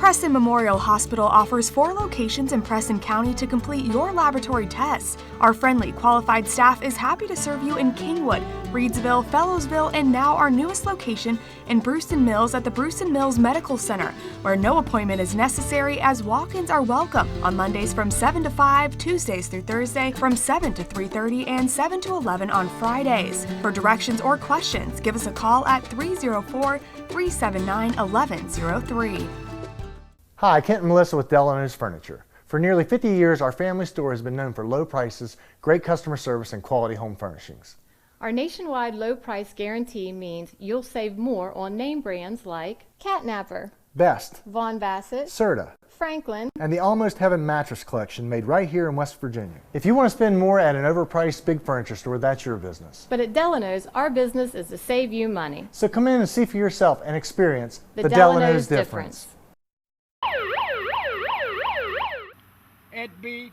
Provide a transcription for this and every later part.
Preston Memorial Hospital offers 4 locations in Preston County to complete your laboratory tests. Our friendly, qualified staff is happy to serve you in Kingwood, Reedsville, Fellowsville, and now our newest location in Brewston Mills at the Brewston Mills Medical Center, where no appointment is necessary as walk-ins are welcome on Mondays from 7 to 5, Tuesdays through Thursday from 7 to 3:30, and 7 to 11 on Fridays. For directions or questions, give us a call at 304-379-1103. Hi, Kent and Melissa with Delano's Furniture. For nearly 50 years, our family store has been known for low prices, great customer service, and quality home furnishings. Our nationwide low price guarantee means you'll save more on name brands like Catnapper, Best, Von Bassett, Serta, Franklin, and the Almost Heaven mattress collection made right here in West Virginia. If you want to spend more at an overpriced big furniture store, that's your business. But at Delano's, our business is to save you money. So come in and see for yourself and experience the Delano's difference. Ed B,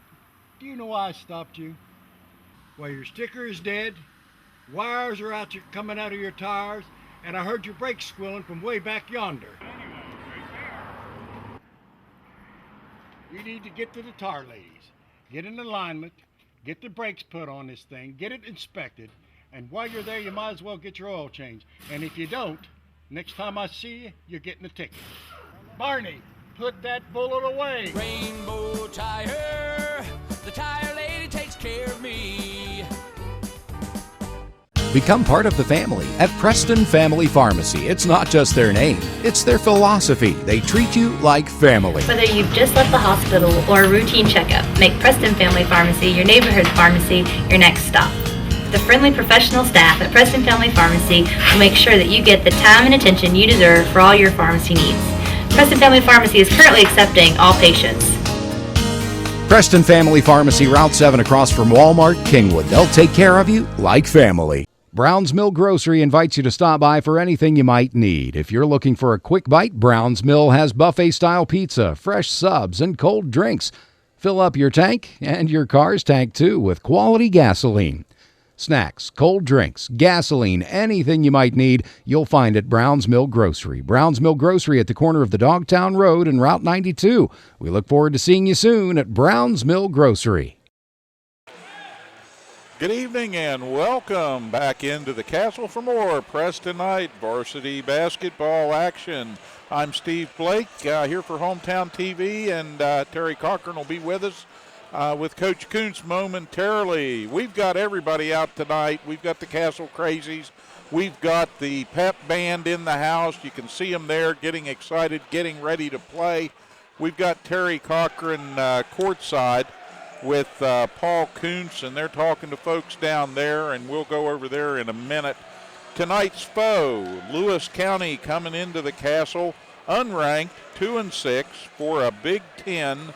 do you know why I stopped you? Well, your sticker is dead, wires are coming out of your tires, and I heard your brakes squealing from way back yonder. You need to get to the tire ladies, get in alignment, get the brakes put on this thing, get it inspected, and while you're there, you might as well get your oil changed. And if you don't, next time I see you, you're getting a ticket. Barney, put that bullet away. Rainbow Tire, the tire lady takes care of me. Become part of the family at Preston Family Pharmacy. It's not just their name, it's their philosophy. They treat you like family. Whether you've just left the hospital or a routine checkup, make Preston Family Pharmacy your neighborhood pharmacy your next stop. The friendly professional staff at Preston Family Pharmacy will make sure that you get the time and attention you deserve for all your pharmacy needs. Preston Family Pharmacy is currently accepting all patients. Preston Family Pharmacy, Route 7 across from Walmart, Kingwood. They'll take care of you like family. Brown's Mill Grocery invites you to stop by for anything you might need. If you're looking for a quick bite, Brown's Mill has buffet-style pizza, fresh subs, and cold drinks. Fill up your tank and your car's tank, too, with quality gasoline. Snacks, cold drinks, gasoline, anything you might need, you'll find at Brown's Mill Grocery. Brown's Mill Grocery at the corner of the Dogtown Road and Route 92. We look forward to seeing you soon at Brown's Mill Grocery. Good evening and welcome back into the castle for more Preston Night varsity basketball action. I'm Steve Blake here for Hometown TV, and Terry Cochran will be with us with Coach Kuntz momentarily. We've got everybody out tonight. We've got the Castle Crazies. We've got the pep band in the house. You can see them there getting excited, getting ready to play. We've got Terry Cochran courtside with Paul Kuntz, and they're talking to folks down there, and we'll go over there in a minute. Tonight's foe, Lewis County, coming into the Castle, unranked, 2-6 for a Big Ten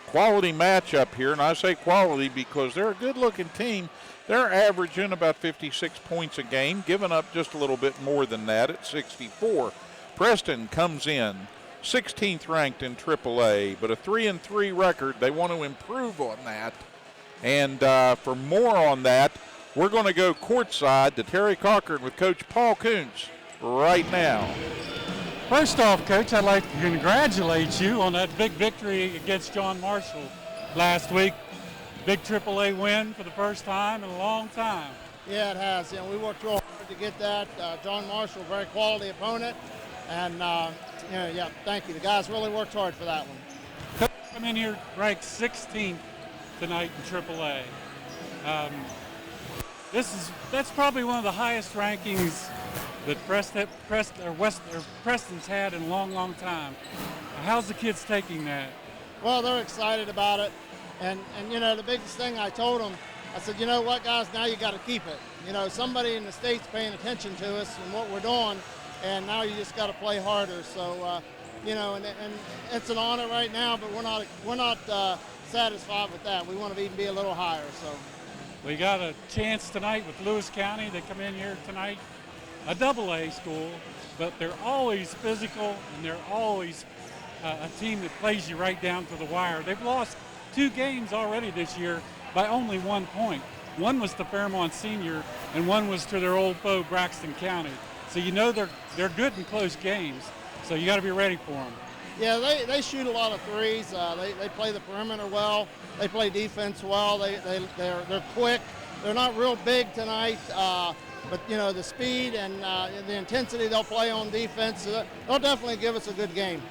quality matchup here, and I say quality because they're a good-looking team. They're averaging about 56 points a game, giving up just a little bit more than that at 64. Preston comes in 16th ranked in AAA, but a 3-3 record. They want to improve on that. And for more on that, we're going to go courtside to Terry Cochran with Coach Paul Kuntz right now. First off, Coach, I'd like to congratulate you on that big victory against John Marshall last week. Big AAA win for the first time in a long time. Yeah, it has. You know, we worked real hard to get that. John Marshall, very quality opponent. And, yeah, thank you. The guys really worked hard for that one. Coach, come in here ranked 16th tonight in AAA. That's probably one of the highest rankings that Preston's had in a long, long time. How's the kids taking that? Well, they're excited about it. And you know, the biggest thing I told them, I said, you know what, guys, now you got to keep it. You know, somebody in the state's paying attention to us and what we're doing, and now you just got to play harder. So, you know, and it's an honor right now, but we're not satisfied with that. We want to even be a little higher. So, we got a chance tonight with Lewis County. They come in here tonight, a AA school, but they're always physical and they're always a team that plays you right down to the wire. They've lost 2 games already this year by only 1 point. One was to Fairmont Senior, and one was to their old foe, Braxton County. So you know they're good in close games, so you got to be ready for them. Yeah, they shoot a lot of threes. They play the perimeter well. They play defense well. They're quick. They're not real big tonight, but you know, the speed and the intensity they'll play on defense, they'll definitely give us a good game.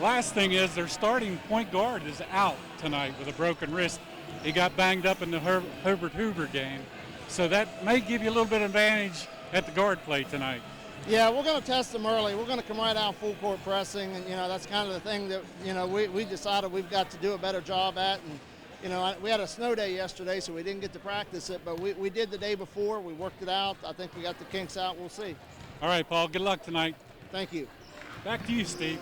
Last thing is their starting point guard is out tonight with a broken wrist. He got banged up in the Herbert Hoover game, so that may give you a little bit of advantage at the guard play tonight. Yeah, we're going to test them early. We're going to come right out full court pressing, and you know, that's kind of the thing that, you know, we decided we've got to do a better job at. And you know, we had a snow day yesterday, so we didn't get to practice it, but we did the day before. We worked it out. I think we got the kinks out. We'll see. All right, Paul, good luck tonight. Thank you. Back to you, Steve.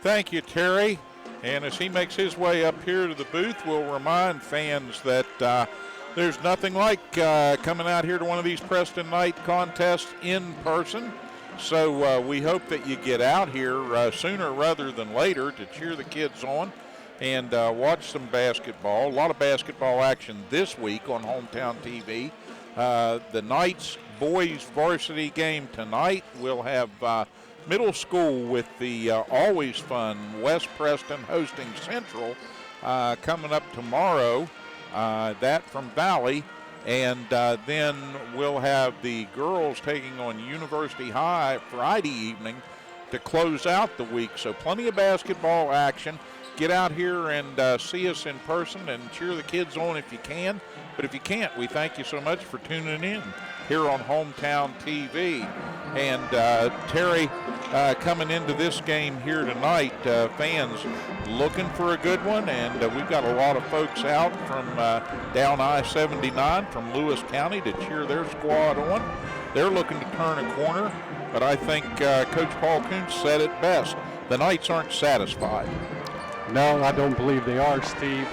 Thank you, Terry. And as he makes his way up here to the booth, we'll remind fans that there's nothing like coming out here to one of these Preston Night contests in person. So we hope that you get out here sooner rather than later to cheer the kids on and watch some basketball. A lot of basketball action this week on Hometown TV. The Knights boys varsity game tonight. We'll have middle school with the always fun West Preston hosting Central coming up tomorrow. That from Valley. And then we'll have the girls taking on University High Friday evening to close out the week. So plenty of basketball action. Get out here and see us in person and cheer the kids on if you can. But if you can't, we thank you so much for tuning in here on Hometown TV. And Terry, coming into this game here tonight, fans looking for a good one, and we've got a lot of folks out from down I-79 from Lewis County to cheer their squad on. They're looking to turn a corner, but I think Coach Paul Kuntz said it best. The Knights aren't satisfied. No, I don't believe they are, Steve.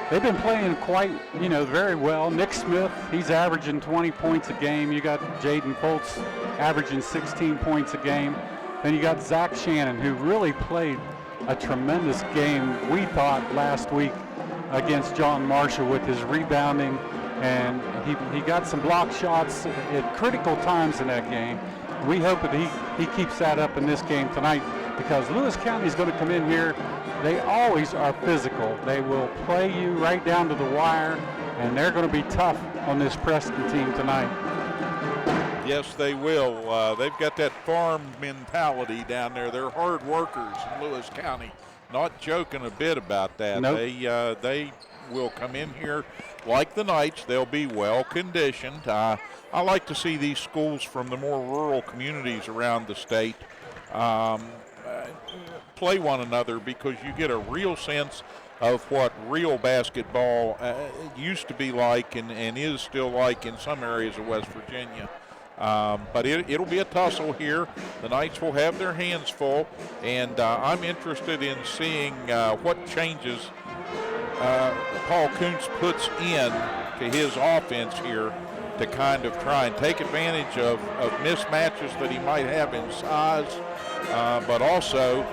They've been playing quite, very well. Nick Smith, he's averaging 20 points a game. You got Jaden Foltz averaging 16 points a game. Then you got Zach Shannon, who really played a tremendous game, we thought, last week against John Marshall with his rebounding. And he got some block shots at critical times in that game. We hope that he keeps that up in this game tonight, because Lewis County is going to come in here. They always are physical. They will play you right down to the wire, and they're going to be tough on this Preston team tonight. Yes, they will. They've got that farm mentality down there. They're hard workers in Lewis County. Not joking a bit about that. Nope. They will come in here like the Knights. They'll be well conditioned. I like to see these schools from the more rural communities around the state play one another, because you get a real sense of what real basketball used to be like and is still like in some areas of West Virginia. But it'll be a tussle here. The Knights will have their hands full, and I'm interested in seeing what changes Paul Kuntz puts in to his offense here to kind of try and take advantage of mismatches that he might have in size, but also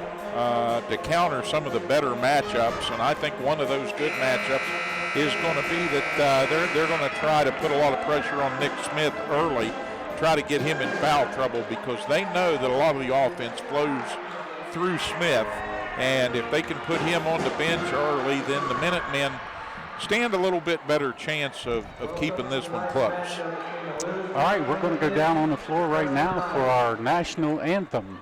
to counter some of the better matchups. And I think one of those good matchups is going to be that they're going to try to put a lot of pressure on Nick Smith early, try to get him in foul trouble, because they know that a lot of the offense flows through Smith. And if they can put him on the bench early, then the Minutemen stand a little bit better chance of keeping this one close. All right, we're going to go down on the floor right now for our national anthem.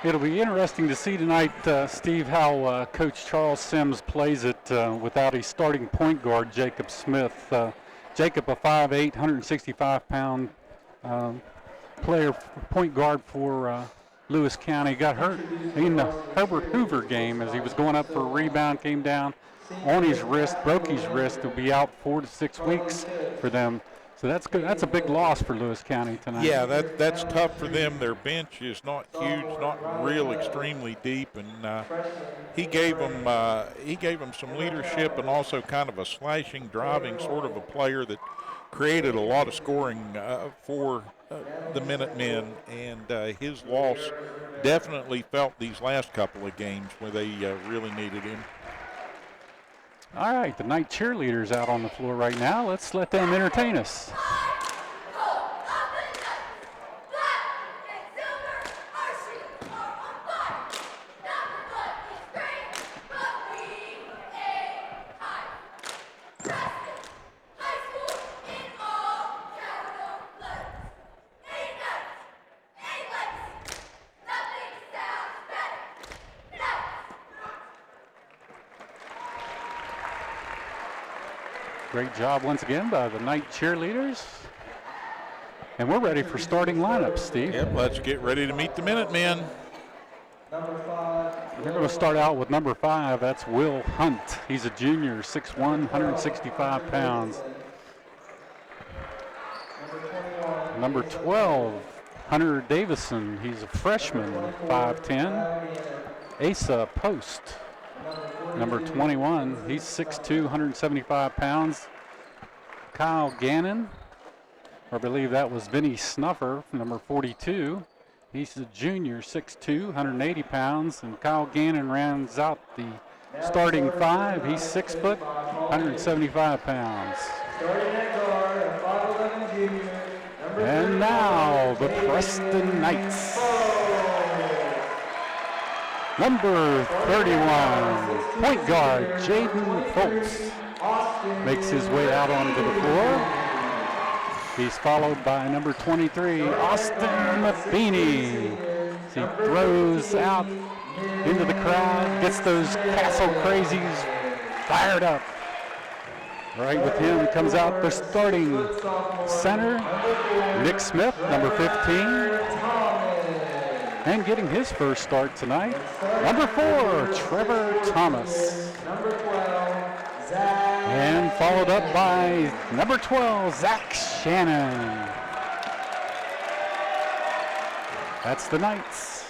It'll be interesting to see tonight, Steve, how Coach Charles Sims plays it without a starting point guard, Jacob Smith. Jacob, a 5'8", 165-pound player, point guard for Lewis County, got hurt in the Herbert Hoover game as he was going up for a rebound, came down on his wrist, broke his wrist. He'll be out 4 to 6 weeks for them. So that's good. That's a big loss for Lewis County tonight. Yeah, that's tough for them. Their bench is not huge, not real extremely deep, and he gave them some leadership and also kind of a slashing, driving sort of a player that created a lot of scoring for the Minutemen, and his loss definitely felt these last couple of games where they really needed him. All right, the night cheerleaders out on the floor right now. Let's let them entertain us. Great job once again by the night cheerleaders. And we're ready for starting lineups, Steve. Yep, let's get ready to meet the Minutemen. We're going to start out with number 5. That's Will Hunt. He's a junior, 6'1", 165 pounds. Number 12, Hunter Davison. He's a freshman, 5'10". Asa Post. Number 21, he's 6'2", 175 pounds. Kyle Gannon, I believe that was Vinny Snuffer, number 42. He's a junior, 6'2", 180 pounds. And Kyle Gannon rounds out the starting 5. He's 6 foot, 175 pounds. And now the Preston Knights. Number 31, point guard Jaden Foltz makes his way out onto the floor. He's followed by number 23, Austin Matheny. He throws out into the crowd, gets those Castle Crazies fired up. Right with him comes out the starting center, Nick Smith, number 15. And getting his first start tonight, number 4, Trevor Thomas. And followed up by number 12, Zach Shannon. That's the Knights.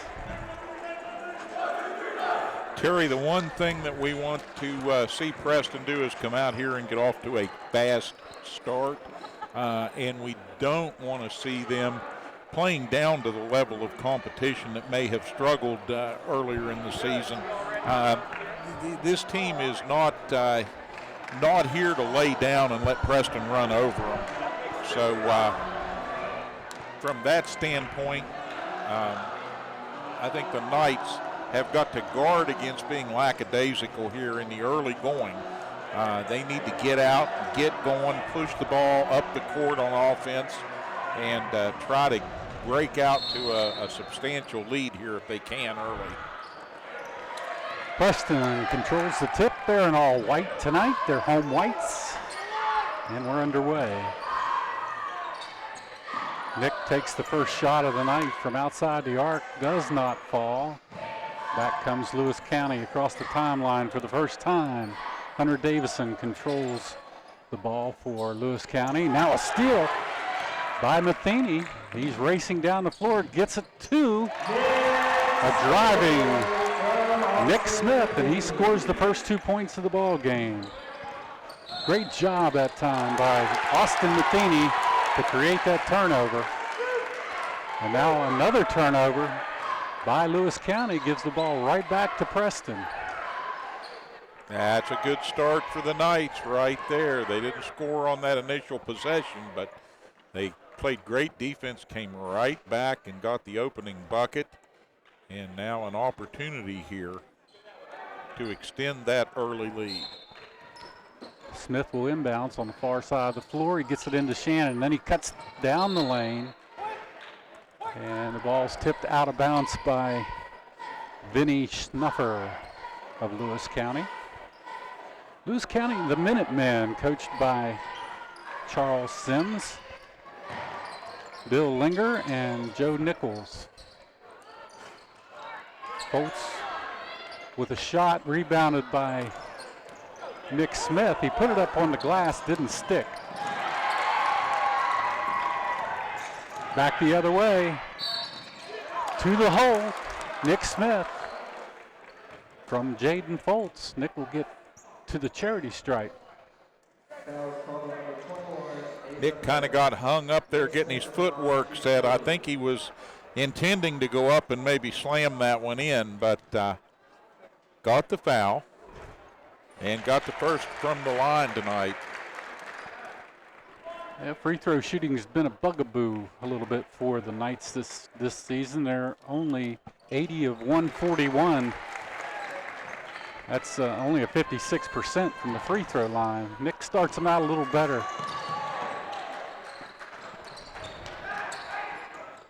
Terry, the one thing that we want to see Preston do is come out here and get off to a fast start. And we don't want to see them playing down to the level of competition that may have struggled earlier in the season. This team is not here to lay down and let Preston run over them. So from that standpoint, I think the Knights have got to guard against being lackadaisical here in the early going. They need to get out, get going, push the ball up the court on offense, and try to break out to a substantial lead here if they can early. Preston controls the tip. They're in all white tonight. They're home whites. And we're underway. Nick takes the first shot of the night from outside the arc. Does not fall. Back comes Lewis County across the timeline for the first time. Hunter Davison controls the ball for Lewis County. Now a steal by Matheny. He's racing down the floor, gets it to a driving Nick Smith, and he scores the first 2 points of the ball game. Great job that time by Austin Matheny to create that turnover. And now another turnover by Lewis County gives the ball right back to Preston. That's a good start for the Knights right there. They didn't score on that initial possession, but they played great defense, came right back and got the opening bucket. And now an opportunity here to extend that early lead. Smith will inbounds on the far side of the floor. He gets it into Shannon. Then he cuts down the lane. And the ball's tipped out of bounds by Vinny Schnuffer of Lewis County. Lewis County, the Minutemen, coached by Charles Sims, Bill Linger, and Joe Nichols. Foltz with a shot, rebounded by Nick Smith. He put it up on the glass, didn't stick. Back the other way, to the hole, Nick Smith from Jaden Foltz. Nick will get to the charity stripe. Nick kind of got hung up there getting his footwork set. I think he was intending to go up and maybe slam that one in, but got the foul and got the first from the line tonight. Yeah, free throw shooting has been a bugaboo a little bit for the Knights this season. They're only 80 of 141. That's only a 56% from the free throw line. Nick starts them out a little better.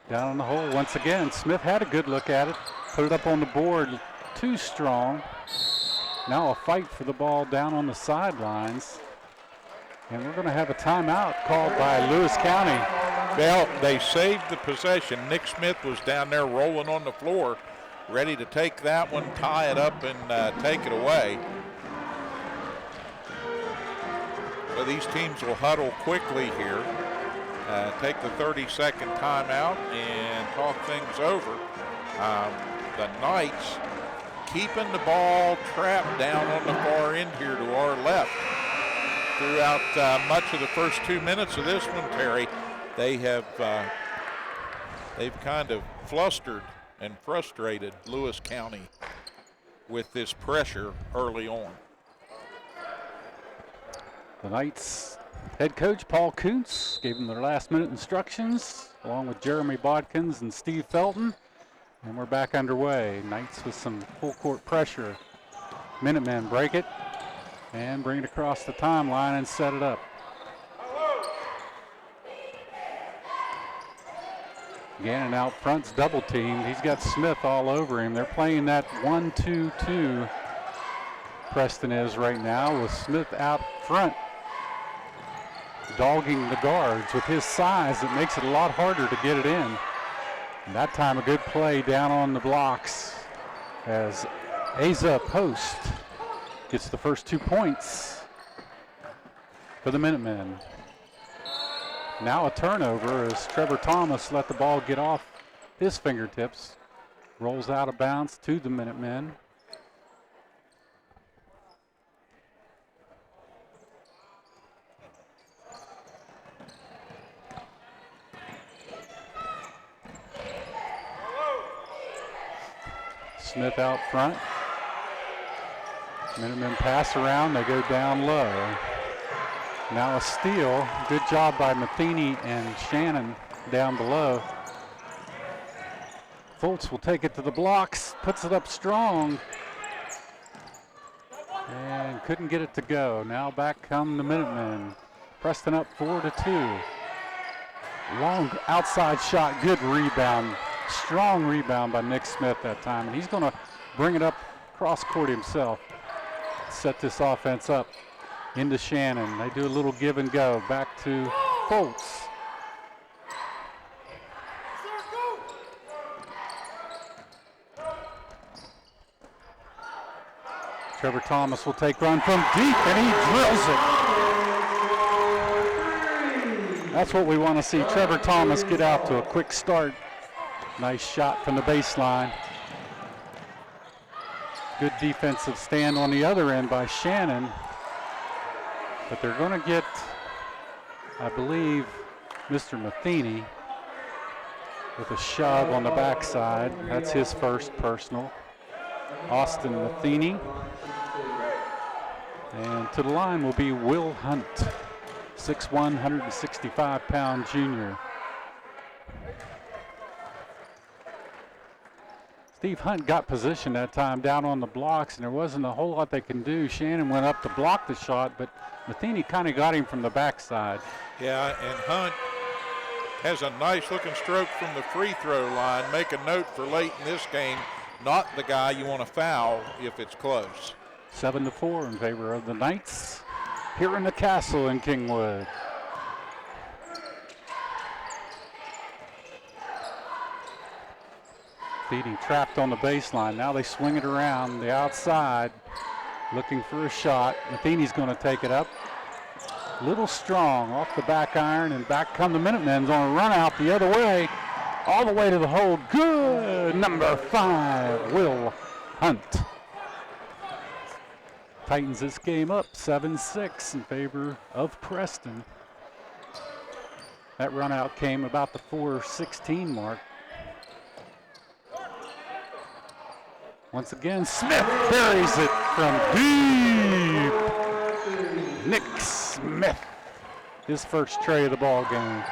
Down in the hole once again. Smith had a good look at it. Put it up on the board. Too strong. Now a fight for the ball down on the sidelines. And we're going to have a timeout called by Lewis County. Well, they saved the possession. Nick Smith was down there rolling on the floor, ready to take that one, tie it up, and take it away. So these teams will huddle quickly here, take the 30-second timeout, and talk things over. The Knights keeping the ball trapped down on the far end here to our left. Throughout much of the first 2 minutes of this one, Terry, they've kind of flustered and frustrated Lewis County with this pressure early on. The Knights head coach Paul Kuntz gave them their last minute instructions along with Jeremy Bodkins and Steve Felton. And we're back underway. Knights with some full court pressure. Minutemen break it and bring it across the timeline and set it up. Gannon out front's double teamed. He's got Smith all over him. They're playing that 1-2-2. Preston is right now with Smith out front, dogging the guards. With his size, it makes it a lot harder to get it in. And that time a good play down on the blocks as Asa Post gets the first 2 points for the Minutemen. Now a turnover as Trevor Thomas let the ball get off his fingertips. Rolls out of bounds to the Minutemen. Smith out front. Minutemen pass around, they go down low. Now a steal. Good job by Matheny and Shannon down below. Foltz will take it to the blocks, puts it up strong, and couldn't get it to go. Now back come the Minutemen. Preston up 4-2. Long outside shot, good rebound. Strong rebound by Nick Smith that time, and he's going to bring it up cross court himself. Set this offense up into Shannon. They do a little give and go. Back to Foltz. Trevor Thomas will take run from deep, and he drills it. That's what we want to see. Trevor Thomas get out to a quick start. Nice shot from the baseline. Good defensive stand on the other end by Shannon. But they're going to get, I believe, Mr. Matheny with a shove on the backside. That's his first personal. Austin Matheny. And to the line will be Will Hunt, 6'1", 165-pound junior. Steve Hunt got position that time down on the blocks, and there wasn't a whole lot they can do. Shannon went up to block the shot, but Matheny kind of got him from the backside. Yeah, and Hunt has a nice looking stroke from the free throw line. Make a note for late in this game, not the guy you want to foul if it's close. 7-4 in favor of the Knights here in the Castle in Kingwood. Feeding trapped on the baseline. Now they swing it around the outside, looking for a shot. Matheny's going to take it up. Little strong off the back iron, and back come the Minutemen's on a run out the other way, all the way to the hole. Good. Number 5, Will Hunt. Tightens this game up 7-6 in favor of Preston. That run out came about the 4:16 mark. Once again, Smith buries it from deep. Nick Smith, his first tray of the ball game.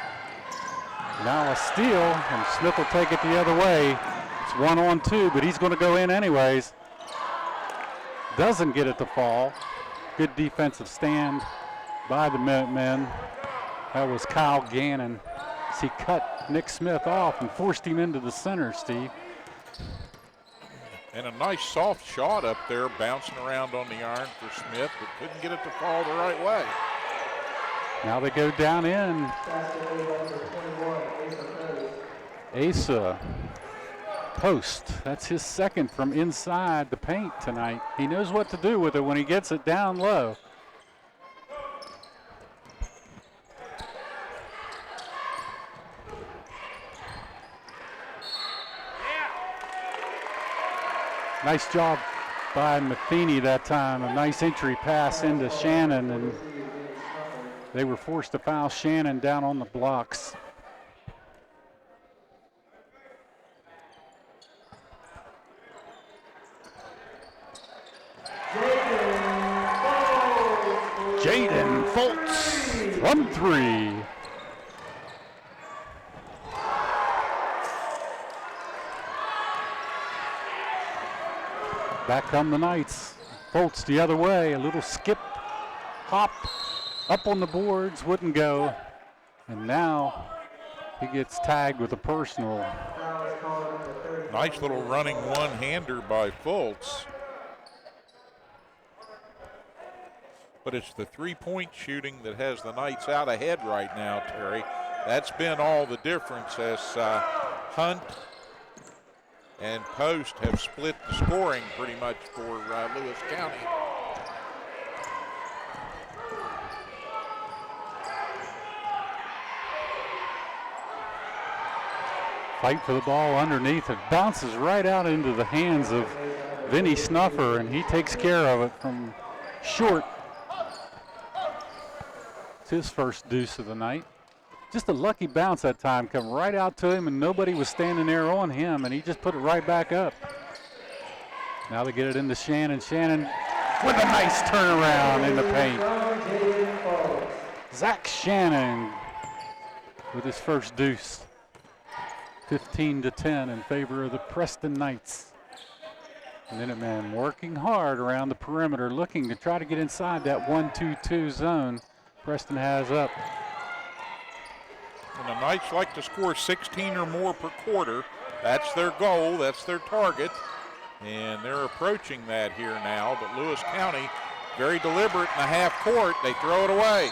Now a steal, and Smith will take it the other way. It's 1-on-2, but he's going to go in anyways. Doesn't get it to fall. Good defensive stand by the Minutemen. That was Kyle Gannon. He cut Nick Smith off and forced him into the center, Steve. And a nice soft shot up there, bouncing around on the iron for Smith, but couldn't get it to fall the right way. Now they go down in. Asa post. That's his second from inside the paint tonight. He knows what to do with it when he gets it down low. Nice job by Matheny that time. A nice entry pass into Shannon, and they were forced to foul Shannon down on the blocks. Jaden Foltz from 3. Back come the Knights. Foltz the other way, a little skip, hop, up on the boards, wouldn't go. And now he gets tagged with a personal. Nice little running one-hander by Foltz. But it's the three-point shooting that has the Knights out ahead right now, Terry. That's been all the difference as Hunt and Post have split the scoring pretty much for Lewis County. Fight for the ball underneath. It bounces right out into the hands of Vinny Snuffer, and he takes care of it from short. It's his first deuce of the night. Just a lucky bounce that time, come right out to him, and nobody was standing there on him, and he just put it right back up. Now they get it into Shannon. Shannon with a nice turnaround in the paint. Zach Shannon with his first deuce. 15-10 in favor of the Preston Knights. Minutemen working hard around the perimeter, looking to try to get inside that 1-2-2 zone Preston has up. And the Knights like to score 16 or more per quarter. That's their goal, that's their target. And they're approaching that here now, but Lewis County, very deliberate in the half court, they throw it away.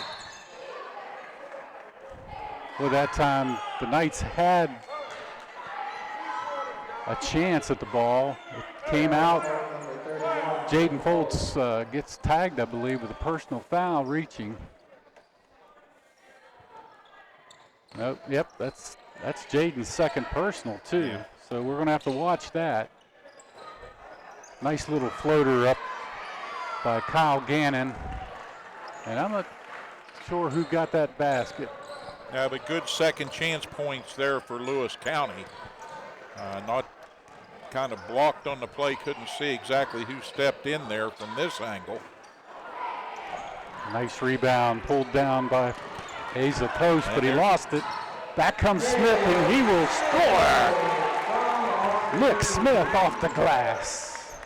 Well, that time the Knights had a chance at the ball. It came out. Jaden Foltz gets tagged, I believe, with a personal foul reaching. Nope, yep, that's Jaden's second personal too. Yeah. So we're gonna have to watch that. Nice little floater up by Kyle Gannon. And I'm not sure who got that basket. Yeah, but good second chance points there for Lewis County. Not kind of blocked on the play, couldn't see exactly who stepped in there from this angle. Nice rebound, pulled down by Asa Post, but he lost it. Back comes Smith, and he will score. Nick Smith off the glass.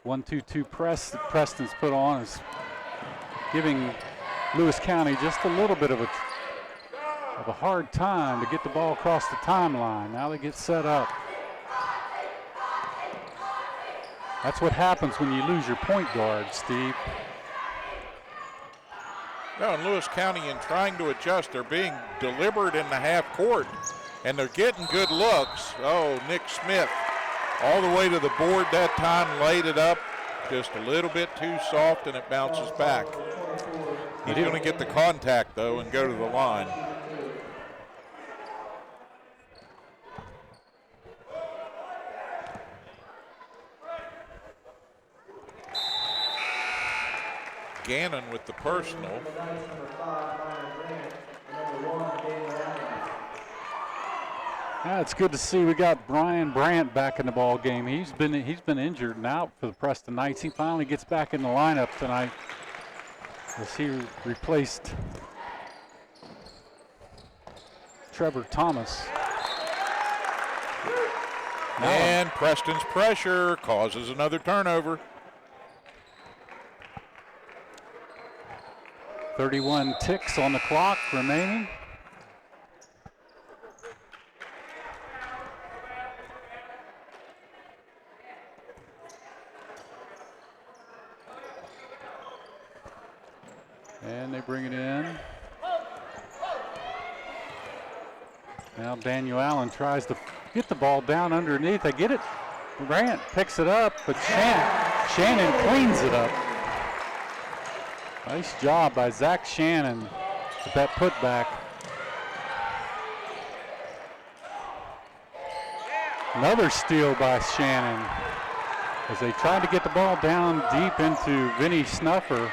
1-2-2 press that Preston's put on is giving Lewis County just a little bit of a have a hard time to get the ball across the timeline. Now they get set up. That's what happens when you lose your point guard, Steve. No, in Lewis County, in trying to adjust, they're being deliberate in the half court, and they're getting good looks. Oh, Nick Smith all the way to the board that time, laid it up just a little bit too soft, and it bounces back. He's going to get the contact, though, and go to the line. Gannon with the personal. Yeah, it's good to see we got Brian Brandt back in the ball game. He's been injured and out for the Preston Knights. He finally gets back in the lineup tonight as he replaced Trevor Thomas. And Preston's pressure causes another turnover. 31 ticks on the clock remaining. And they bring it in. Now Daniel Allen tries to get the ball down underneath. They get it. Brandt picks it up, but Shannon cleans it up. Nice job by Zach Shannon with that putback. Another steal by Shannon as they tried to get the ball down deep into Vinny Snuffer.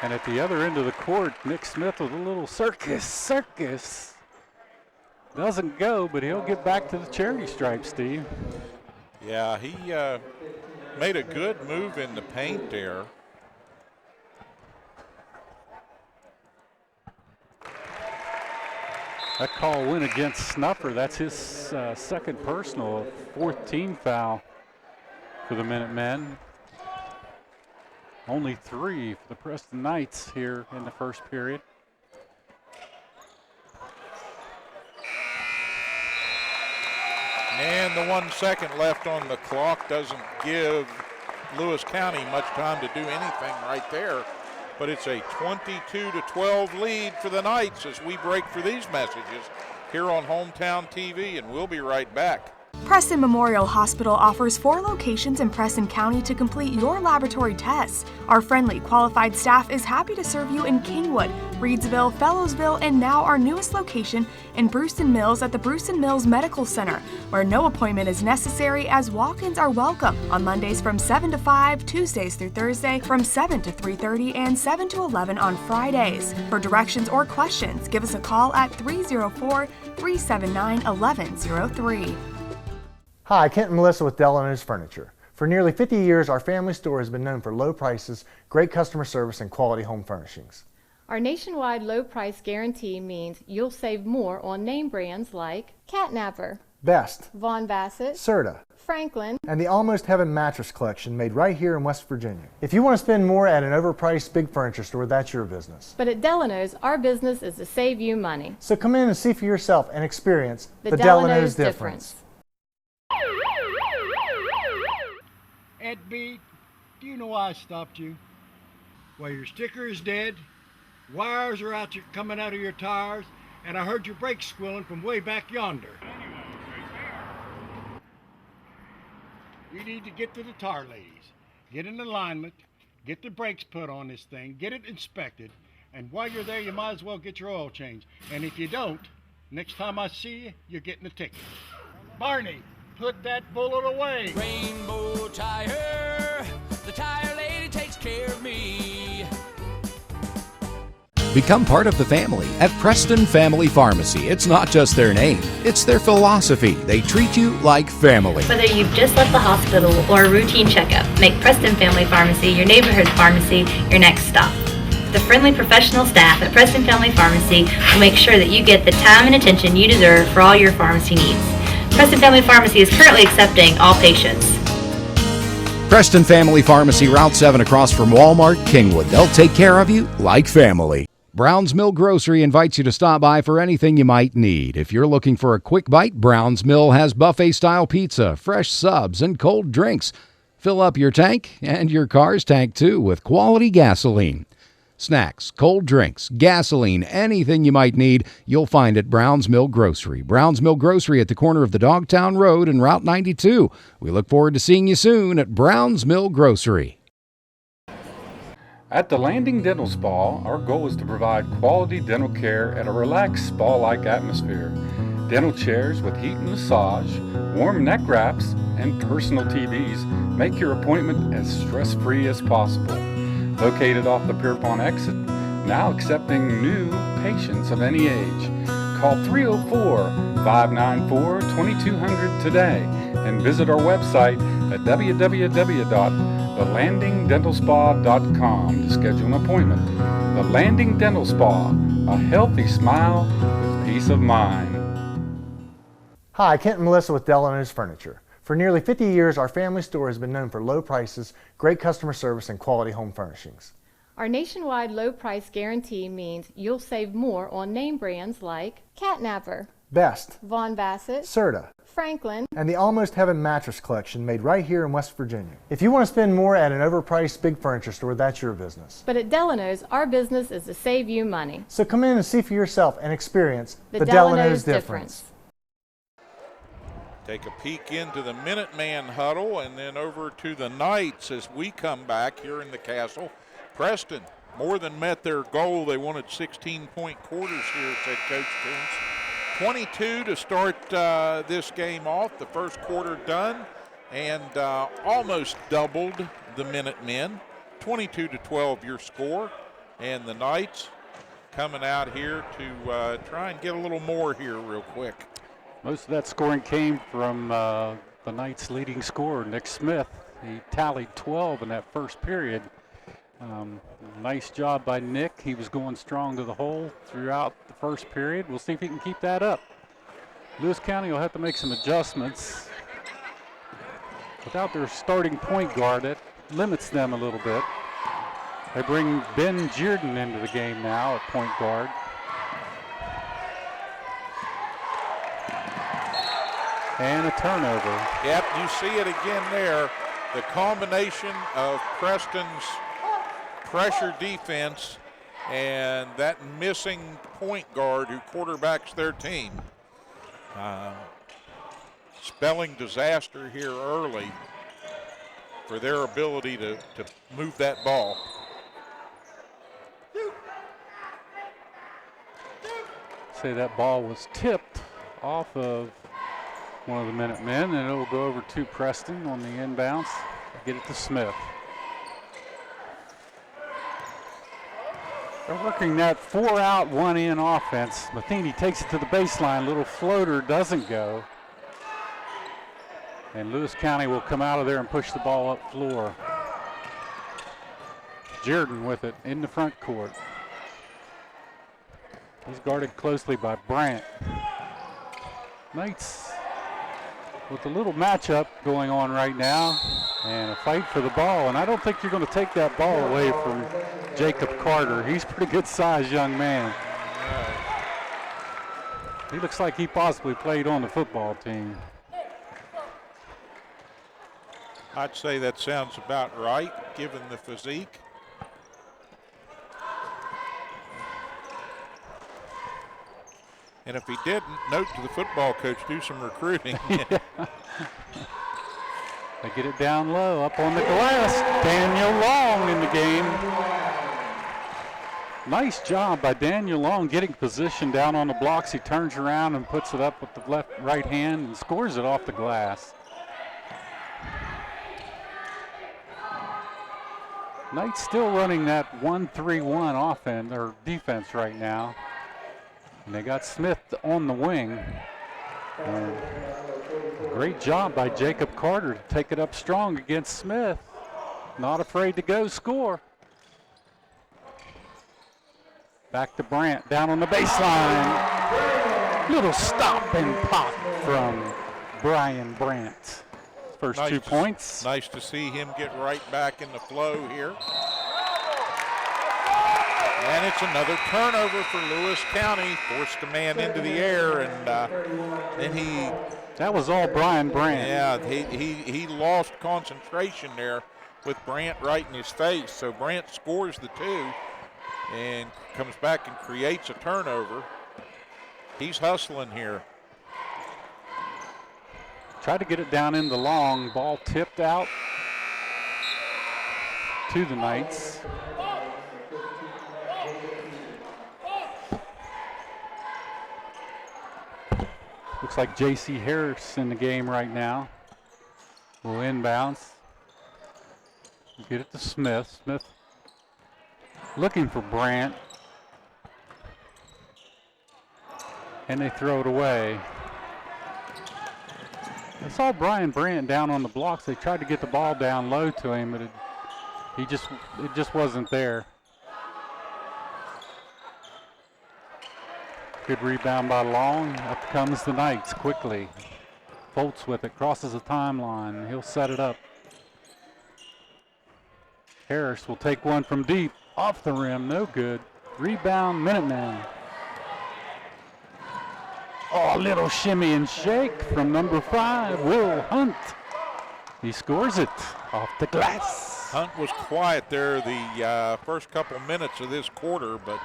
And at the other end of the court, Nick Smith with a little circus. Doesn't go, but he'll get back to the charity stripe, Steve. Yeah, he made a good move in the paint there. That call went against Snuffer. That's his second personal, fourth team foul for the Minutemen. Only 3 for the Preston Knights here in the first period. And the 1 second left on the clock doesn't give Lewis County much time to do anything right there. But it's a 22-12 lead for the Knights as we break for these messages here on Hometown TV, and we'll be right back. Preston Memorial Hospital offers 4 locations in Preston County to complete your laboratory tests. Our friendly, qualified staff is happy to serve you in Kingwood, Reedsville, Fellowsville, and now our newest location in Brewston Mills at the Brewston Mills Medical Center, where no appointment is necessary as walk-ins are welcome on Mondays from 7 to 5, Tuesdays through Thursday from 7 to 3:30, and 7 to 11 on Fridays. For directions or questions, give us a call at 304-379-1103. Hi, Kent and Melissa with Delano's Furniture. For nearly 50 years, our family store has been known for low prices, great customer service, and quality home furnishings. Our nationwide low price guarantee means you'll save more on name brands like Catnapper, Best, Von Bassett, Serta, Franklin, and the Almost Heaven mattress collection made right here in West Virginia. If you want to spend more at an overpriced big furniture store, that's your business. But at Delano's, our business is to save you money. So come in and see for yourself and experience the Delano's difference. Ed B, do you know why I stopped you? Well, your sticker is dead, wires are coming out of your tires, and I heard your brakes squealing from way back yonder. You need to get to the tire ladies, get in alignment, get the brakes put on this thing, get it inspected, and while you're there, you might as well get your oil changed. And if you don't, next time I see you, you're getting a ticket. Barney, put that bullet away. Rainbow Tire, the tire lady takes care of me. Become part of the family at Preston Family Pharmacy. It's not just their name, it's their philosophy. They treat you like family. Whether you've just left the hospital or a routine checkup, make Preston Family Pharmacy your neighborhood pharmacy your next stop. The friendly professional staff at Preston Family Pharmacy will make sure that you get the time and attention you deserve for all your pharmacy needs. Preston Family Pharmacy is currently accepting all patients. Preston Family Pharmacy, Route 7 across from Walmart, Kingwood. They'll take care of you like family. Brown's Mill Grocery invites you to stop by for anything you might need. If you're looking for a quick bite, Brown's Mill has buffet-style pizza, fresh subs, and cold drinks. Fill up your tank and your car's tank, too, with quality gasoline. Snacks, cold drinks, gasoline, anything you might need, you'll find at Brown's Mill Grocery. Brown's Mill Grocery at the corner of the Dogtown Road and Route 92. We look forward to seeing you soon at Brown's Mill Grocery. At the Landing Dental Spa, our goal is to provide quality dental care at a relaxed spa-like atmosphere. Dental chairs with heat and massage, warm neck wraps, and personal TVs make your appointment as stress-free as possible. Located off the Pierpont exit, now accepting new patients of any age. Call 304-594-2200 today and visit our website at www.thelandingdentalspa.com to schedule an appointment. The Landing Dental Spa, a healthy smile with peace of mind. Hi, Kent and Melissa with Delano's Furniture. For nearly 50 years, our family store has been known for low prices, great customer service, and quality home furnishings. Our nationwide low price guarantee means you'll save more on name brands like Catnapper, Best, Von Bassett, Serta, Franklin, and the Almost Heaven mattress collection made right here in West Virginia. If you want to spend more at an overpriced big furniture store, that's your business. But at Delano's, our business is to save you money. So come in and see for yourself and experience the Delano's difference. Take a peek into the Minuteman huddle and then over to the Knights as we come back here in the Castle. Preston more than met their goal. They wanted 16-point quarters here, said Coach Coons. 22 to start this game off, the first quarter done, and almost doubled the Minutemen. 22-12 your score, and the Knights coming out here to try and get a little more here real quick. Most of that scoring came from the Knights' leading scorer, Nick Smith. He tallied 12 in that first period. Nice job by Nick. He was going strong to the hole throughout the first period. We'll see if he can keep that up. Lewis County will have to make some adjustments. Without their starting point guard, it limits them a little bit. They bring Ben Jordan into the game now at point guard. And a turnover. Yep, you see it again there. The combination of Preston's pressure defense and that missing point guard who quarterbacks their team. Spelling disaster here early for their ability to move that ball. Say that ball was tipped off of one of the Minutemen, and it'll go over to Preston on the inbounds. Get it to Smith. They're working that 4-out, 1-in offense. Matheny takes it to the baseline. Little floater doesn't go. And Lewis County will come out of there and push the ball up floor. Jordan with it in the front court. He's guarded closely by Brandt. Knights with a little matchup going on right now and a fight for the ball. And I don't think you're going to take that ball away from Jacob Carter. He's a pretty good sized young man. He looks like he possibly played on the football team. I'd say that sounds about right, given the physique. And if he didn't, note to the football coach, do some recruiting. Yeah. They get it down low, up on the glass. Daniel Long in the game. Nice job by Daniel Long getting position down on the blocks. He turns around and puts it up with the right hand and scores it off the glass. Knights still running that 1-3-1 offense or defense right now. And they got Smith on the wing. And great job by Jacob Carter to take it up strong against Smith. Not afraid to go score. Back to Brandt, down on the baseline. Little stop and pop from Brian Brandt. First nice 2 points. Nice to see him get right back in the flow here. And it's another turnover for Lewis County. Forced a man into the air, and then he... That was all Brian Brandt. Yeah, he lost concentration there with Brandt right in his face. So Brandt scores the 2 and comes back and creates a turnover. He's hustling here. Tried to get it down in the long. Ball tipped out to the Knights. Looks like J.C. Harris in the game right now. Will inbounds. Get it to Smith. Smith looking for Brandt. And they throw it away. I saw Brian Brandt down on the blocks. They tried to get the ball down low to him, but it just wasn't there. Good rebound by Long. Up comes the Knights quickly. Foltz with it, crosses the timeline. He'll set it up. Harris will take one from deep. Off the rim, no good. Rebound, Minutemen. Oh, a little shimmy and shake from number 5, Will Hunt. He scores it off the glass. Hunt was quiet there the first couple minutes of this quarter, but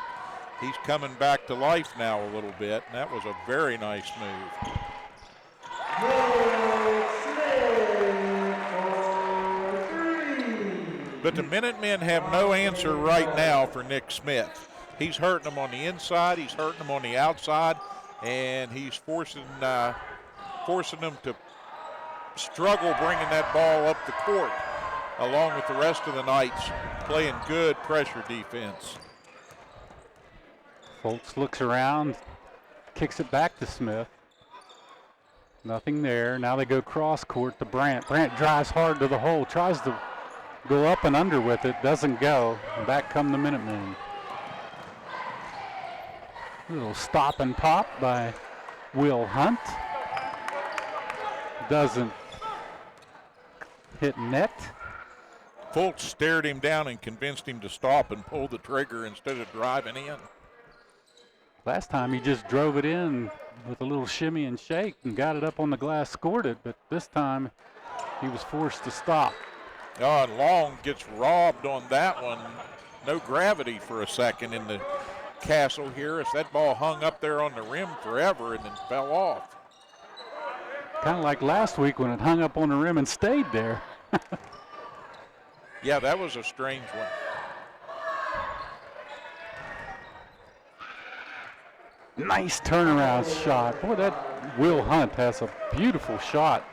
he's coming back to life now a little bit, and that was a very nice move. But the Minutemen have no answer right now for Nick Smith. He's hurting them on the inside, he's hurting them on the outside, and he's forcing them to struggle bringing that ball up the court, along with the rest of the Knights playing good pressure defense. Foltz looks around, kicks it back to Smith. Nothing there. Now they go cross court to Brandt. Brandt drives hard to the hole, tries to go up and under with it, doesn't go. And back come the Minutemen. A little stop and pop by Will Hunt. Doesn't hit net. Foltz stared him down and convinced him to stop and pull the trigger instead of driving in. Last time he just drove it in with a little shimmy and shake and got it up on the glass, scored it, but this time he was forced to stop. Oh, and Long gets robbed on that one. No gravity for a second in the castle here as that ball hung up there on the rim forever and then fell off. Kind of like last week when it hung up on the rim and stayed there. Yeah, that was a strange one. Nice turnaround shot. Boy, that Will Hunt has a beautiful shot.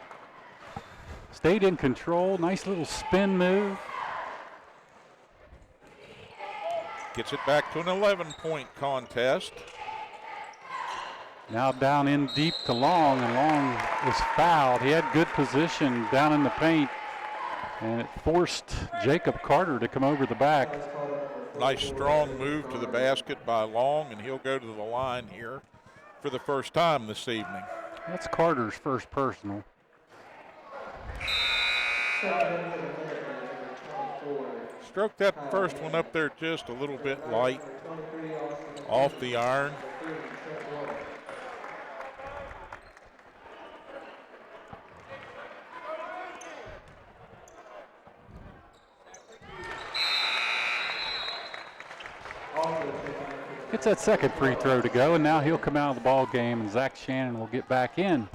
Stayed in control. Nice little spin move. Gets it back to an 11-point contest. Now down in deep to Long, and Long is fouled. He had good position down in the paint, and it forced Jacob Carter to come over the back. Nice strong move to the basket by Long, and he'll go to the line here for the first time this evening. That's Carter's first personal. Stroked that first one up there just a little bit light off the iron. Gets that second free throw to go, and now he'll come out of the ball game, and Zach Shannon will get back in.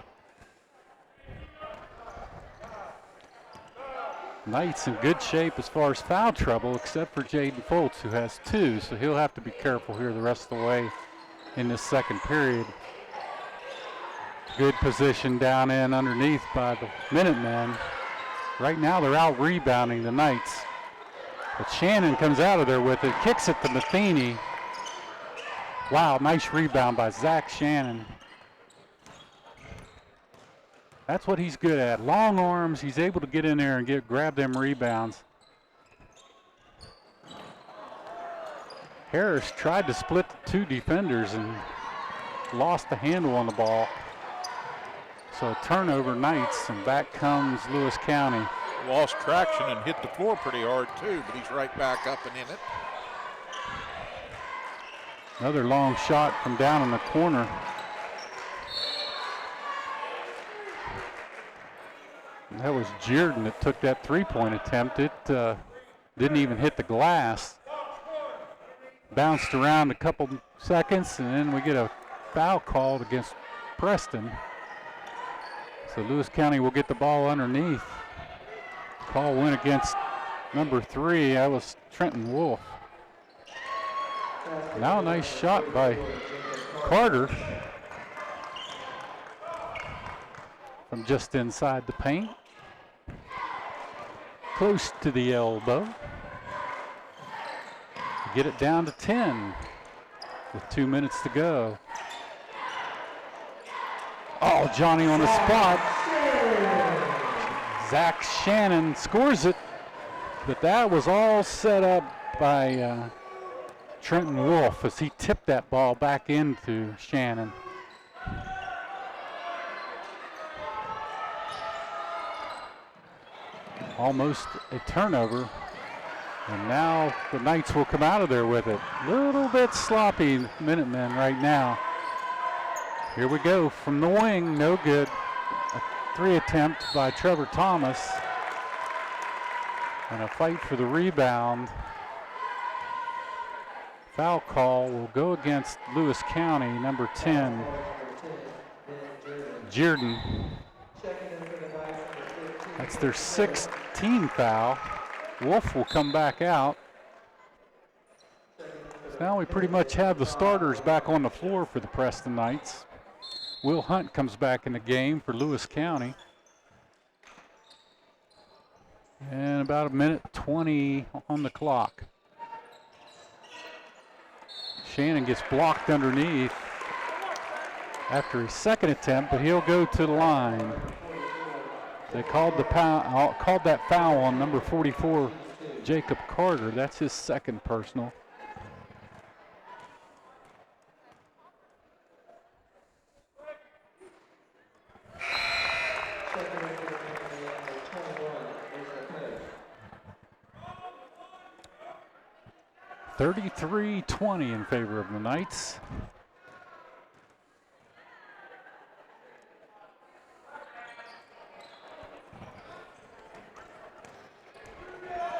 Knights in good shape as far as foul trouble, except for Jaden Foltz, who has 2, so he'll have to be careful here the rest of the way in this second period. Good position down in underneath by the Minutemen. Right now they're out rebounding the Knights. But Shannon comes out of there with it, kicks it to Matheny. Wow, nice rebound by Zach Shannon. That's what he's good at. Long arms, he's able to get in there and grab them rebounds. Harris tried to split the 2 defenders and lost the handle on the ball. So a turnover Knights, and back comes Lewis County. Lost traction and hit the floor pretty hard too, but he's right back up and in it. Another long shot from down in the corner. And that was Jordan that took that three-point attempt. It didn't even hit the glass. Bounced around a couple seconds, and then we get a foul called against Preston. So Lewis County will get the ball underneath. Call went against number 3. That was Trenton Wolf. Now a nice shot by Carter from just inside the paint. Close to the elbow. Get it down to 10 with 2 minutes to go. Oh, Johnny on the spot. Zach Shannon scores it, but that was all set up by Trenton Wolf as he tipped that ball back into Shannon. Almost a turnover, and now the Knights will come out of there with it. Little bit sloppy Minutemen right now. Here we go from the wing, no good. A 3 attempt by Trevor Thomas, and a fight for the rebound. Foul call will go against Lewis County, number 10, Jordan. That's their 6th team foul. Wolf will come back out. So now we pretty much have the starters back on the floor for the Preston Knights. Will Hunt comes back in the game for Lewis County. And about 1:20 on the clock. Shannon gets blocked underneath after his second attempt, but he'll go to the line. They called that foul on number 44, Jacob Carter. That's his second personal. (33-20) in favor of the Knights.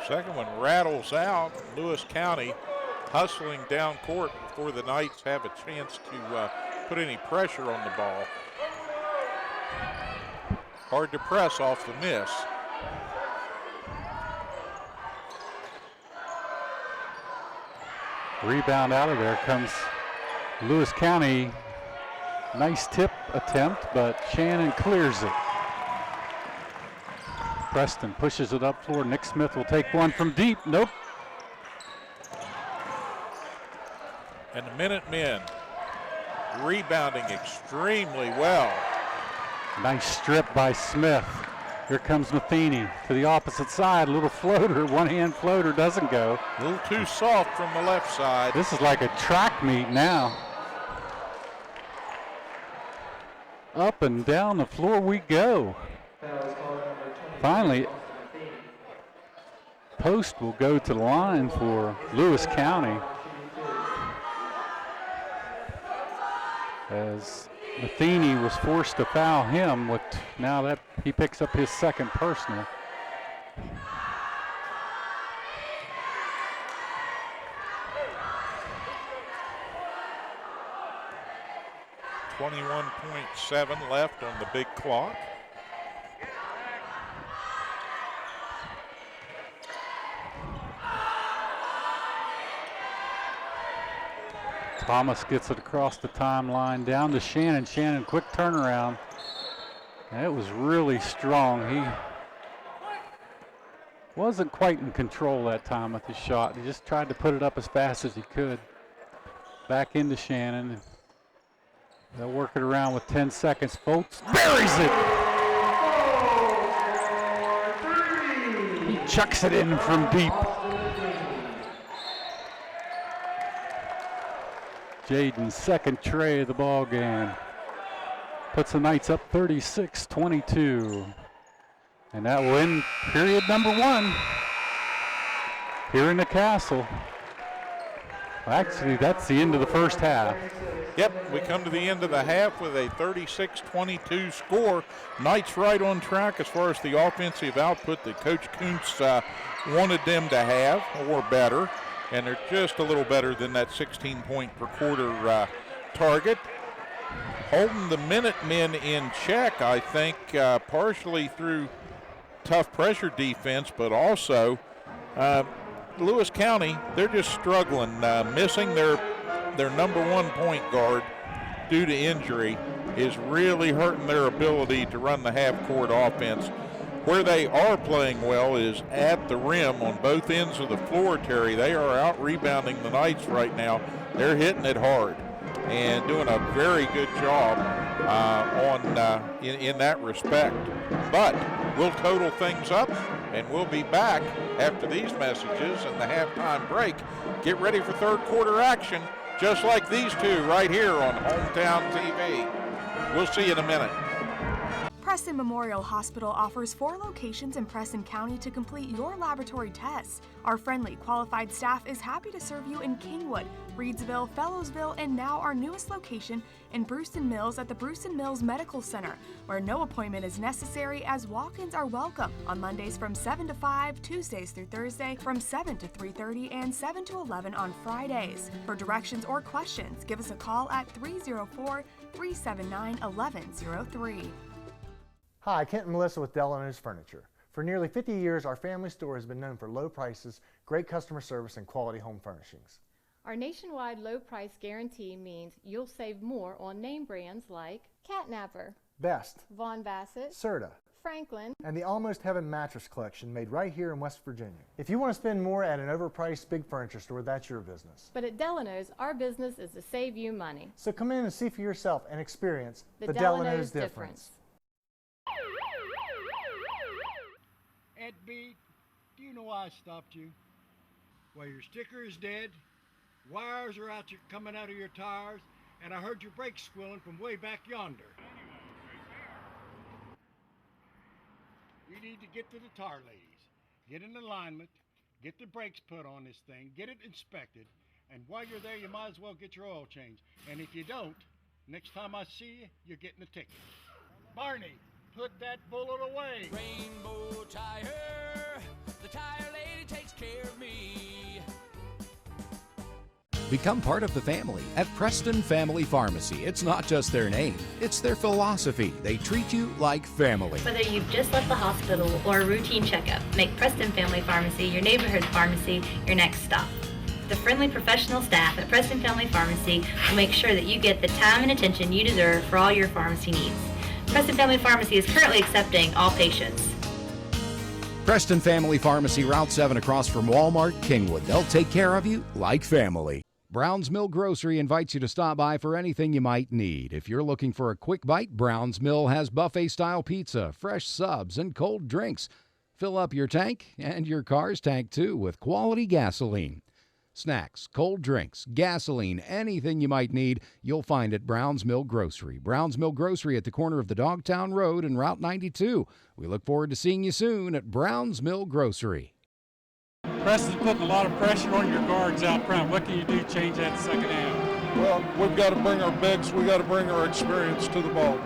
Second one rattles out. Lewis County hustling down court before the Knights have a chance to put any pressure on the ball. Hard to press off the miss. Rebound out of there comes Lewis County. Nice tip attempt, but Shannon clears it. Preston pushes it up floor. Nick Smith will take one from deep. Nope. And the Minutemen rebounding extremely well. Nice strip by Smith. Here comes Matheny to the opposite side. A little floater, one-hand floater doesn't go. A little too soft from the left side. This is like a track meet now. Up and down the floor we go. Finally, Post will go to the line for Lewis County as Matheny was forced to foul him with now that he picks up his second personal. .7 left on the big clock. Thomas gets it across the timeline, down to Shannon. Shannon, quick turnaround. That was really strong. He wasn't quite in control that time with his shot. He just tried to put it up as fast as he could. Back into Shannon. They'll work it around with 10 seconds. Foltz buries it. He chucks it in from deep. Jaden's second tray of the ball game puts the Knights up 36-22. And that will end period number 1 here in the Castle. Well, actually, that's the end of the first half. Yep, we come to the end of the half with a 36-22 score. Knights right on track as far as the offensive output that Coach Kuntz wanted them to have, or better. And they're just a little better than that 16-point per quarter target. Holding the Minutemen in check, I think, partially through tough pressure defense, but also Lewis County, they're just struggling, missing their number one point guard due to injury is really hurting their ability to run the half-court offense. Where they are playing well is at the rim on both ends of the floor, Terry. They are out-rebounding the Knights right now. They're hitting it hard and doing a very good job in that respect. But we'll total things up, and we'll be back after these messages and the halftime break. Get ready for third quarter action, just like these two right here on Hometown TV. We'll see you in a minute. Preston Memorial Hospital offers 4 locations in Preston County to complete your laboratory tests. Our friendly, qualified staff is happy to serve you in Kingwood, Reedsville, Fellowsville, and now our newest location in Brewston Mills at the Brewston Mills Medical Center, where no appointment is necessary as walk-ins are welcome on Mondays from 7 to 5, Tuesdays through Thursday from 7 to 3:30, and 7 to 11 on Fridays. For directions or questions, give us a call at 304-379-1103. Hi, Kent and Melissa with Delano's Furniture. For nearly 50 years, our family store has been known for low prices, great customer service, and quality home furnishings. Our nationwide low price guarantee means you'll save more on name brands like Catnapper, Best, Von Bassett, Serta, Franklin, and the Almost Heaven mattress collection made right here in West Virginia. If you want to spend more at an overpriced big furniture store, that's your business. But at Delano's, our business is to save you money. So come in and see for yourself and experience the Delano's difference. Ed B, do you know why I stopped you? Well, your sticker is dead, wires are coming out of your tires, and I heard your brakes squealing from way back yonder. You need to get to the tar ladies, get in alignment, get the brakes put on this thing, get it inspected, and while you're there, you might as well get your oil changed. And if you don't, next time I see you, you're getting a ticket. Barney, put that bullet away. Rainbow Tire, the tire lady takes care of me. Become part of the family at Preston Family Pharmacy. It's not just their name, it's their philosophy. They treat you like family. Whether you've just left the hospital or a routine checkup, make Preston Family Pharmacy your neighborhood pharmacy your next stop. The friendly professional staff at Preston Family Pharmacy will make sure that you get the time and attention you deserve for all your pharmacy needs. Preston Family Pharmacy is currently accepting all patients. Preston Family Pharmacy, Route 7 across from Walmart, Kingwood. They'll take care of you like family. Brown's Mill Grocery invites you to stop by for anything you might need. If you're looking for a quick bite, Brown's Mill has buffet-style pizza, fresh subs, and cold drinks. Fill up your tank and your car's tank, too, with quality gasoline. Snacks, cold drinks, gasoline, anything you might need, you'll find at Brown's Mill Grocery. Brown's Mill Grocery at the corner of the Dogtown Road and Route 92. We look forward to seeing you soon at Brown's Mill Grocery. Preston's putting a lot of pressure on your guards out front. What can you do to change that in the second half? Well, we've got to bring our bigs, we got to bring our experience to the ball.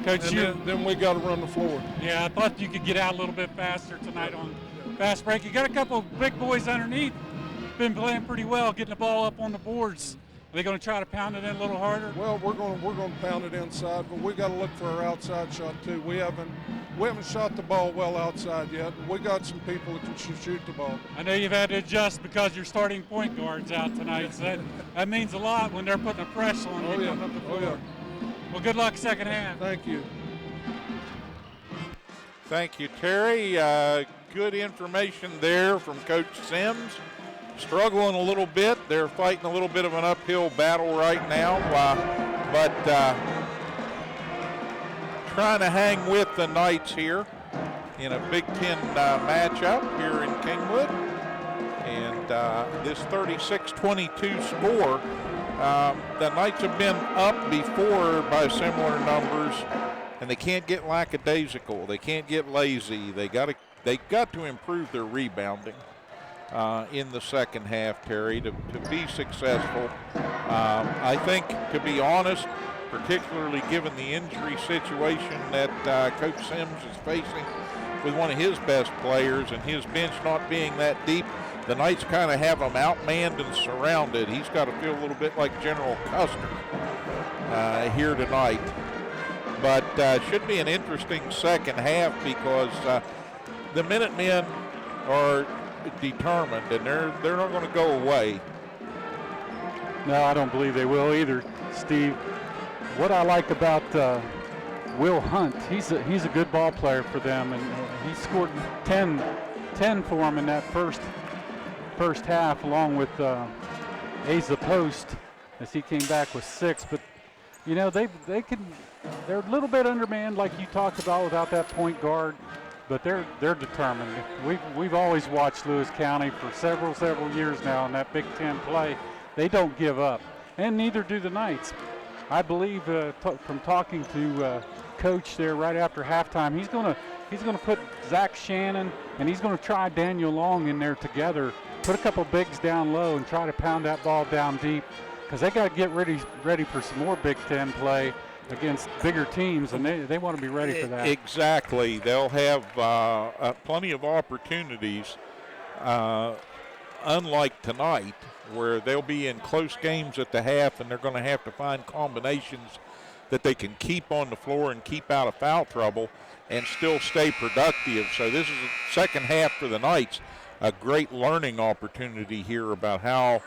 Coach, then we got to run the floor. Yeah, I thought you could get out a little bit faster tonight on fast break. You got a couple of big boys underneath. Been playing pretty well, getting the ball up on the boards. Are they going to try to pound it in a little harder? Well, we're going to pound it inside, but we got to look for our outside shot too. We haven't shot the ball well outside yet. We got some people that can shoot the ball. I know you've had to adjust because your starting point guard's out tonight, so that means a lot when they're putting a press on you coming up the floor. Yeah. Well, good luck second half. Thank you. Thank you, Terry. Good information there from Coach Sims. Struggling a little bit. They're fighting a little bit of an uphill battle right now, but trying to hang with the Knights here in a Big Ten matchup here in Kingwood. And this 36-22 score, the Knights have been up before by similar numbers, and they can't get lackadaisical. They can't get lazy. They got to improve their rebounding. in the second half, Terry, to be successful. I think, to be honest, particularly given the injury situation that Coach Sims is facing with one of his best players and his bench not being that deep, the Knights kind of have him outmanned and surrounded. He's got to feel a little bit like General Custer here tonight. But should be an interesting second half because the Minutemen are determined, and they're not going to go away. No, I don't believe they will either, Steve. What I like about Will Hunt, he's a good ball player for them, and he scored 10 for them in that first half, along with Asa Post, as he came back with 6. But you know, they're a little bit undermanned, like you talked about, without that point guard. But they're determined. We've always watched Lewis County for several years now in that Big Ten play. They don't give up, and neither do the Knights. I believe from talking to Coach there right after halftime, he's gonna put Zach Shannon and he's gonna try Daniel Long in there together. Put a couple bigs down low and try to pound that ball down deep, because they got to get ready for some more Big Ten play against bigger teams, and they want to be ready for that. Exactly. They'll have plenty of opportunities, unlike tonight, where they'll be in close games at the half, and they're going to have to find combinations that they can keep on the floor and keep out of foul trouble and still stay productive. So this is the second half for the Knights, a great learning opportunity here about how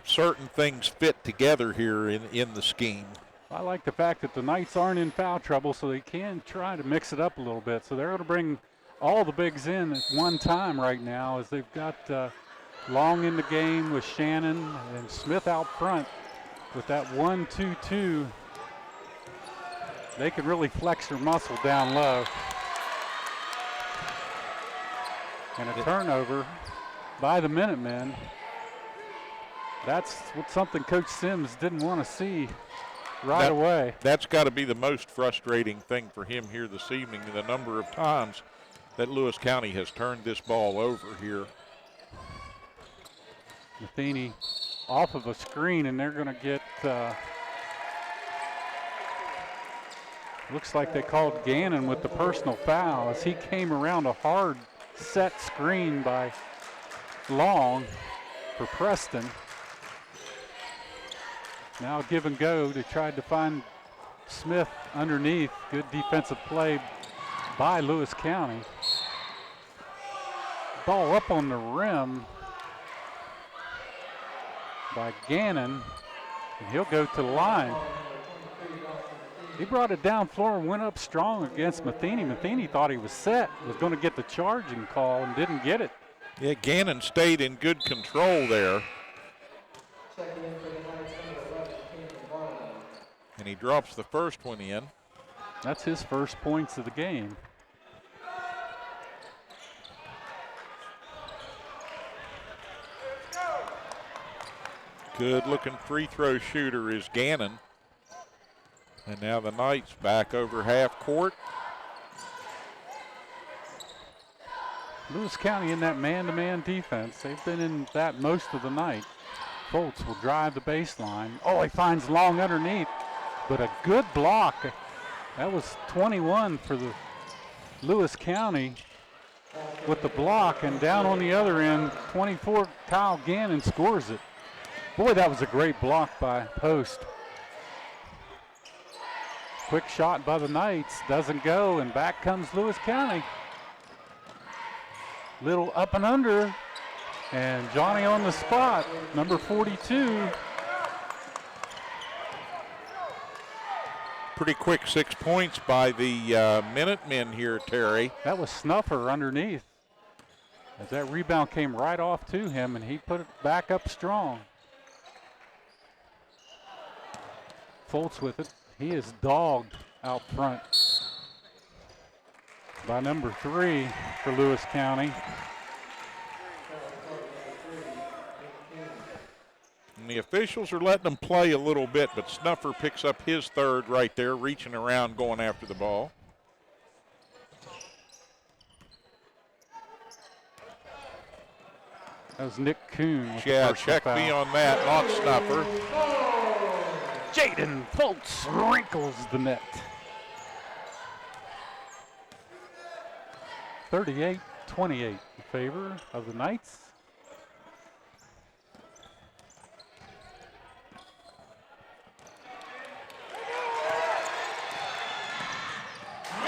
certain things fit together here in the scheme. I like the fact that the Knights aren't in foul trouble, so they can try to mix it up a little bit. So they're going to bring all the bigs in at one time right now, as they've got Long in the game with Shannon and Smith out front with that 1-2-2. They can really flex their muscle down low. And a turnover by the Minutemen. That's something Coach Sims didn't want to see right away. That's got to be the most frustrating thing for him here this evening, the number of times that Lewis County has turned this ball over here. Matheny off of a screen, and they're going to get, looks like they called Gannon with the personal foul as he came around a hard set screen by Long for Preston. Now give and go. They tried to find Smith underneath. Good defensive play by Lewis County. Ball up on the rim by Gannon, and he'll go to the line. He brought it down floor and went up strong against Matheny. Matheny thought he was set, was going to get the charging call, and didn't get it. Yeah, Gannon stayed in good control there. And he drops the first one in. That's his first points of the game. Good looking free throw shooter is Gannon. And now the Knights back over half court. Lewis County in that man-to-man defense. They've been in that most of the night. Foltz will drive the baseline. Oh, he finds Long underneath, but a good block. That was 21 for the Lewis County with the block, and down on the other end, 24, Kyle Gannon scores it. Boy, that was a great block by Post. Quick shot by the Knights, doesn't go, and back comes Lewis County. Little up and under, and Johnny on the spot, number 42. Pretty quick 6 points by the Minutemen here, Terry. That was Snuffer underneath, as that rebound came right off to him, and he put it back up strong. Foltz with it. He is dogged out front by number 3 for Lewis County. And the officials are letting them play a little bit, but Snuffer picks up his third right there, reaching around, going after the ball. That was Nick Kuhn. Yeah, check me on that, not Snuffer. Jaden Foltz wrinkles the net. 38-28 in favor of the Knights.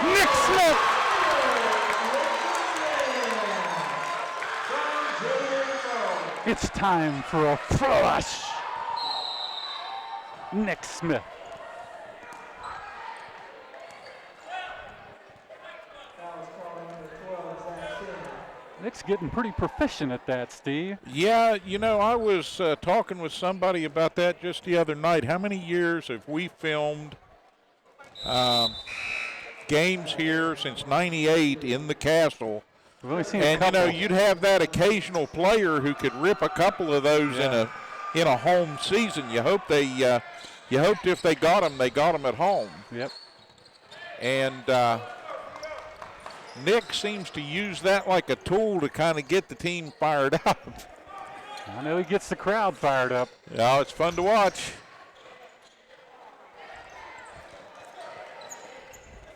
Nick Smith! It's time for a flush. Nick Smith. Nick's getting pretty proficient at that, Steve. Yeah, you know, I was talking with somebody about that just the other night. How many years have we filmed games here since '98 in the Castle? We've only seen and a you know, couple. you'd have that occasional player who could rip a couple of those in a home season. You hoped if they got them at home. Yep. And Nick seems to use that like a tool to kind of get the team fired up. I know he gets the crowd fired up. Yeah, it's fun to watch.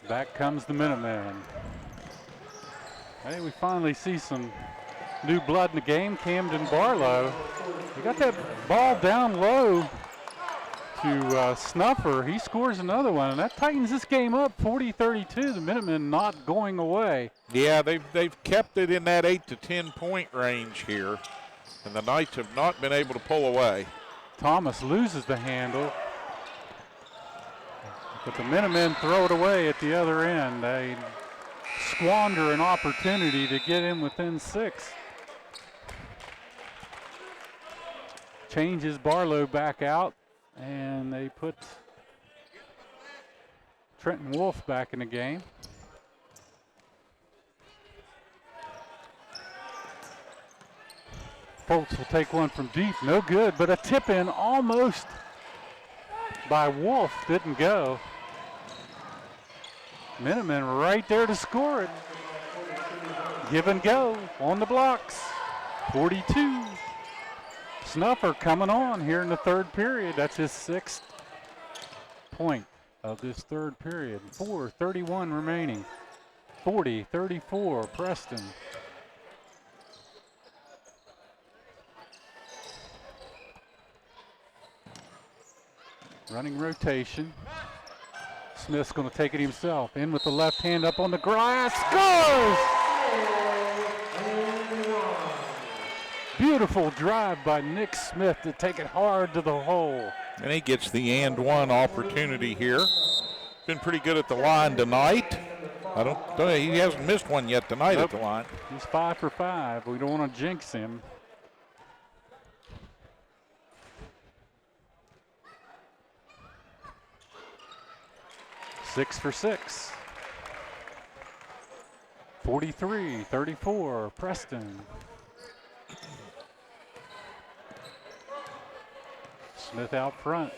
Back comes the Minutemen. Hey, we finally see some new blood in the game. Camden Barlow. He got that ball down low to Snuffer. He scores another one, and that tightens this game up, 40-32. The Minutemen not going away. Yeah, they've kept it in that 8 to 10 point range here, and the Knights have not been able to pull away. Thomas loses the handle, but the Minutemen throw it away at the other end. They squander an opportunity to get in within 6. Changes Barlow back out, and they put Trenton Wolf back in the game. Foltz will take one from deep, no good, but a tip in almost by Wolf didn't go. Minutemen right there to score it. Give and go on the blocks, 42. Snuffer coming on here in the third period. That's his 6th point of this third period. 4:31 remaining. 40-34, Preston. Running rotation. Smith's going to take it himself. In with the left hand up on the grass. Scores! Beautiful drive by Nick Smith to take it hard to the hole. And he gets the and one opportunity here. Been pretty good at the line tonight. He hasn't missed one yet tonight at the line. He's 5 for 5. We don't want to jinx him. Six for 6. 43-34, Preston. Smith out front.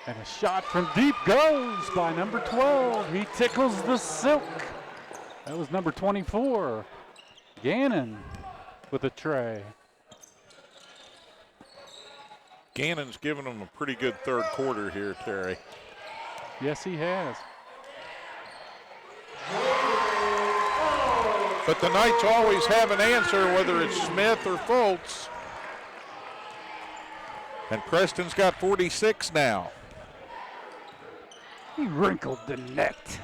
And a shot from deep goes by number 12. He tickles the silk. That was number 24. Gannon with a tray. Gannon's given them a pretty good third quarter here, Terry. Yes, he has. But the Knights always have an answer, whether it's Smith or Foltz. And Preston's got 46 now. He wrinkled the net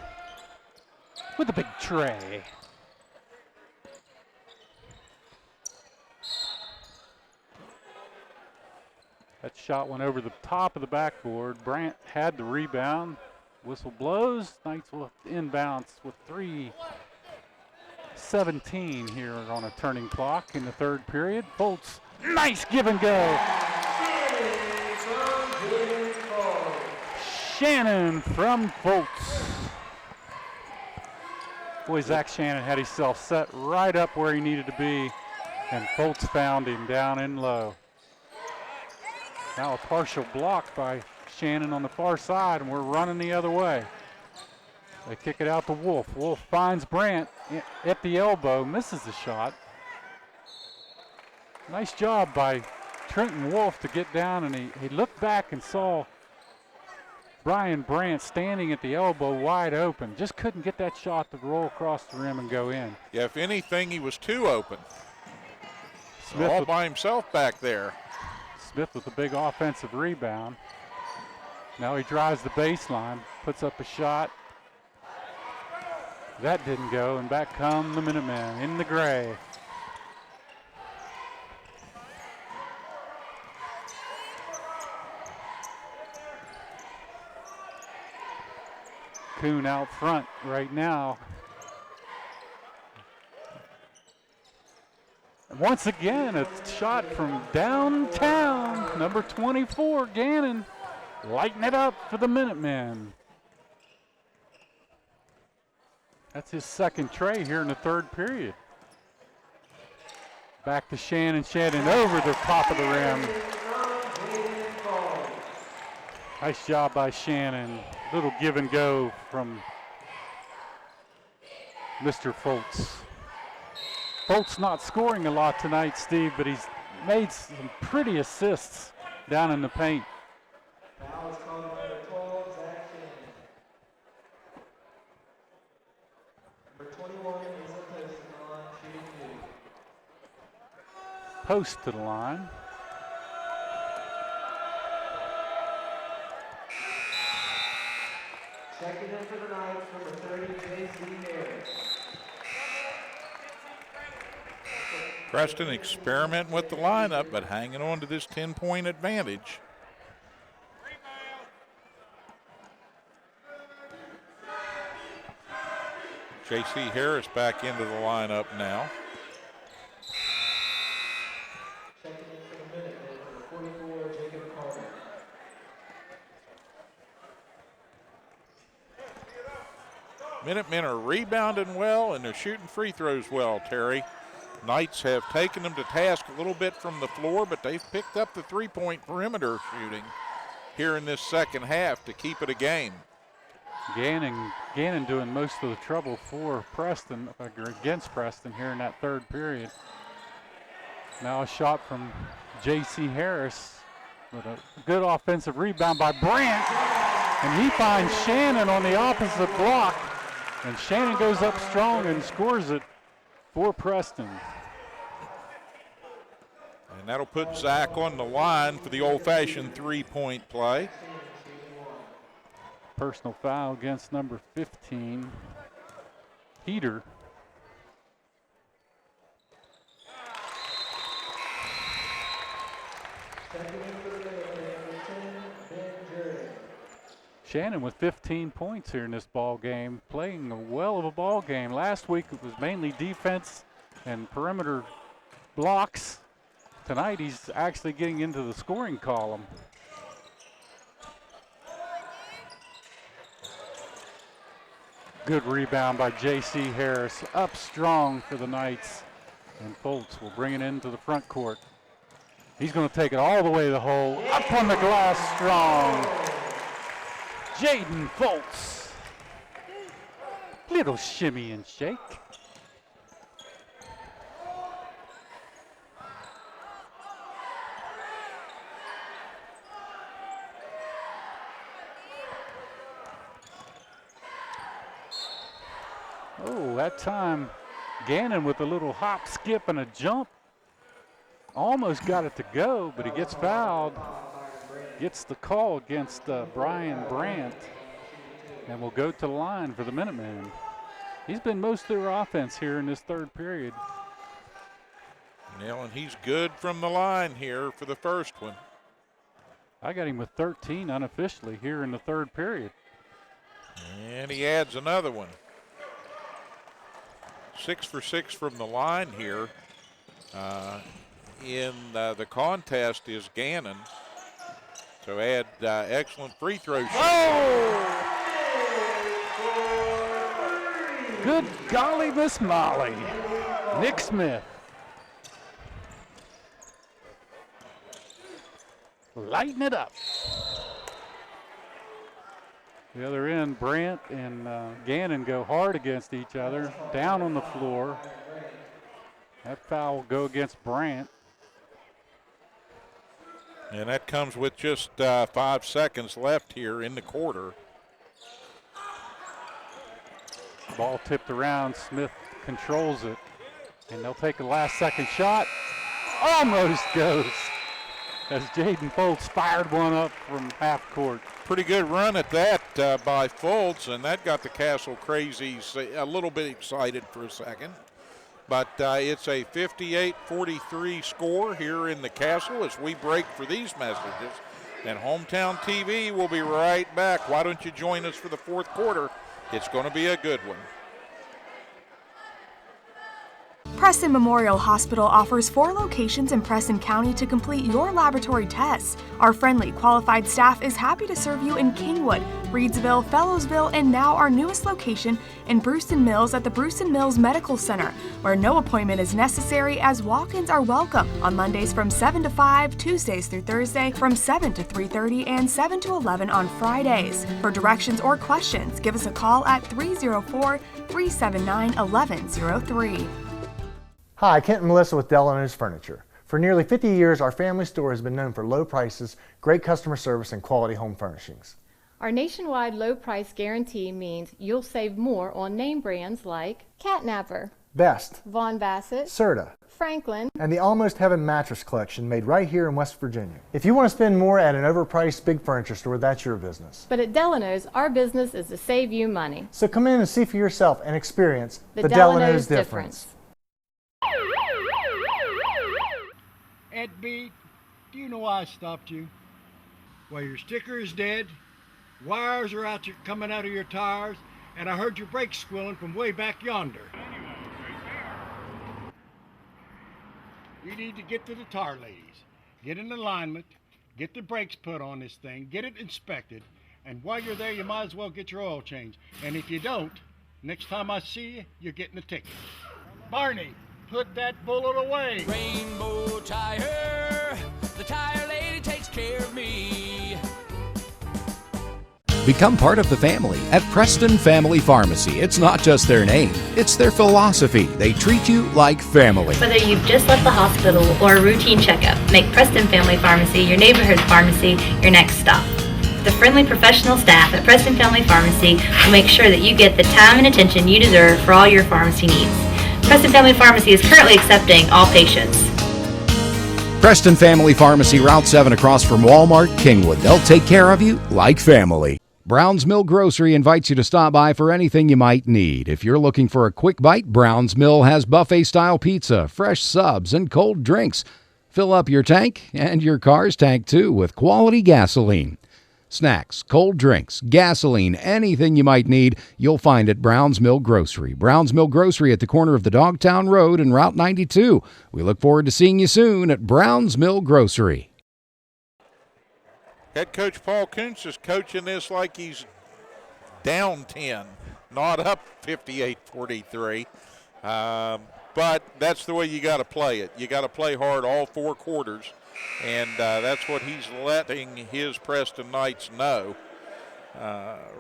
with a big tray. That shot went over the top of the backboard. Brandt had the rebound. Whistle blows. Knights will inbounds with 3:17 here on a turning clock in the third period. Foltz, nice give and go. Shannon from Foltz. Boy, Zach Shannon had himself set right up where he needed to be, and Foltz found him down in low. Now a partial block by Shannon on the far side, and we're running the other way. They kick it out to Wolf. Wolf finds Brandt at the elbow, misses the shot. Nice job by Trenton Wolf to get down, and he looked back and saw Brian Brandt standing at the elbow wide open. Just couldn't get that shot to roll across the rim and go in. Yeah, if anything, he was too open. Smith all by himself back there. Smith with a big offensive rebound. Now he drives the baseline, puts up a shot. That didn't go, and back come the Minutemen in the gray. Kuhn out front right now. Once again, a shot from downtown. Number 24, Gannon, lighting it up for the Minutemen. That's his second tray here in the third period. Back to Shannon. Shannon over the top of the rim. Nice job by Shannon. Little give and go from Mr. Foltz. Foltz not scoring a lot tonight, Steve, but he's made some pretty assists down in the paint. Post to the line. Checking in for the night, number 30, J.C. Harris. Preston experimenting with the lineup, but hanging on to this 10-point advantage. J.C. Harris back into the lineup now. Minutemen are rebounding well, and they're shooting free throws well, Terry. Knights have taken them to task a little bit from the floor, but they've picked up the three-point perimeter shooting here in this second half to keep it a game. Gannon doing most of the trouble for Preston, against Preston here in that third period. Now a shot from J.C. Harris with a good offensive rebound by Brandt, and he finds Shannon on the opposite block. And Shannon goes up strong and scores it for Preston. And that'll put Zach on the line for the old-fashioned three-point play. Personal foul against number 15, Heater. Shannon with 15 points here in this ball game, playing a well of a ball game. Last week it was mainly defense and perimeter blocks. Tonight he's actually getting into the scoring column. Good rebound by J.C. Harris, up strong for the Knights, and Foltz will bring it into the front court. He's going to take it all the way to the hole, up on the glass strong. Jaden Foltz. Little shimmy and shake. Oh, that time Gannon with a little hop, skip, and a jump. Almost got it to go, but he gets fouled. Gets the call against Brian Brandt, and will go to the line for the Minutemen. He's been most of their offense here in this third period. And he's good from the line here for the first one. I got him with 13 unofficially here in the third period. And he adds another one. 6 for 6 from the line here. In the contest is Gannon. So add excellent free throw shooting. Oh! Good golly, Miss Molly. Nick Smith. Lighten it up. The other end, Brandt and Gannon go hard against each other, down on the floor. That foul will go against Brandt. And that comes with just 5 seconds left here in the quarter. Ball tipped around, Smith controls it, and they'll take a last second shot. Almost goes, as Jaden Foltz fired one up from half court. Pretty good run at that by Foltz, and that got the Castle Crazies a little bit excited for a second. But it's a 58-43 score here in the Castle as we break for these messages. And Hometown TV will be right back. Why don't you join us for the fourth quarter? It's going to be a good one. Preston Memorial Hospital offers 4 locations in Preston County to complete your laboratory tests. Our friendly, qualified staff is happy to serve you in Kingwood, Reedsville, Fellowsville, and now our newest location in Brewston Mills at the Brewston Mills Medical Center, where no appointment is necessary as walk-ins are welcome on Mondays from 7 to 5, Tuesdays through Thursday from 7 to 3:30, and 7 to 11 on Fridays. For directions or questions, give us a call at 304-379-1103. Hi, Kent and Melissa with Delano's Furniture. For nearly 50 years, our family store has been known for low prices, great customer service, and quality home furnishings. Our nationwide low price guarantee means you'll save more on name brands like Catnapper, Best, Von Bassett, Serta, Franklin, and the Almost Heaven mattress collection made right here in West Virginia. If you want to spend more at an overpriced big furniture store, that's your business. But at Delano's, our business is to save you money. So come in and see for yourself and experience the Delano's difference. Ed B, do you know why I stopped you? Well, your sticker is dead, wires are coming out of your tires, and I heard your brakes squealing from way back yonder. You need to get to the tar ladies, get in alignment, get the brakes put on this thing, get it inspected, and while you're there, you might as well get your oil changed. And if you don't, next time I see you, you're getting a ticket. Barney, put that bullet away. Rainbow Tire, the tire lady takes care of me. Become part of the family at Preston Family Pharmacy. It's not just their name, it's their philosophy. They treat you like family. Whether you've just left the hospital or a routine checkup, make Preston Family Pharmacy your neighborhood pharmacy your next stop. The friendly professional staff at Preston Family Pharmacy will make sure that you get the time and attention you deserve for all your pharmacy needs. Preston Family Pharmacy is currently accepting all patients. Preston Family Pharmacy, Route 7 across from Walmart, Kingwood. They'll take care of you like family. Brown's Mill Grocery invites you to stop by for anything you might need. If you're looking for a quick bite, Brown's Mill has buffet-style pizza, fresh subs, and cold drinks. Fill up your tank and your car's tank, too, with quality gasoline. Snacks, cold drinks, gasoline, anything you might need, you'll find at Brown's Mill Grocery. Brown's Mill Grocery at the corner of the Dogtown Road and Route 92. We look forward to seeing you soon at Brown's Mill Grocery. Head coach Paul Kuntz is coaching this like he's down 10, not up 58-43. But that's the way you got to play it. You got to play hard all 4 quarters. And that's what he's letting his Preston Knights know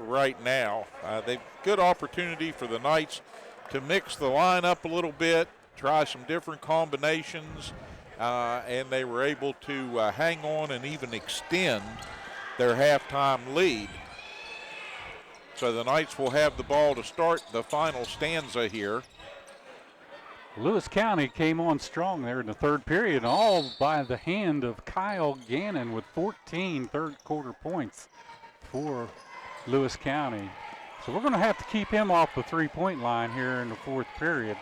right now. They've good opportunity for the Knights to mix the lineup a little bit, try some different combinations, and they were able to hang on and even extend their halftime lead. So the Knights will have the ball to start the final stanza here. Lewis County came on strong there in the third period, all by the hand of Kyle Gannon with 14 third quarter points for Lewis County. So we're going to have to keep him off the three-point line here in the fourth period.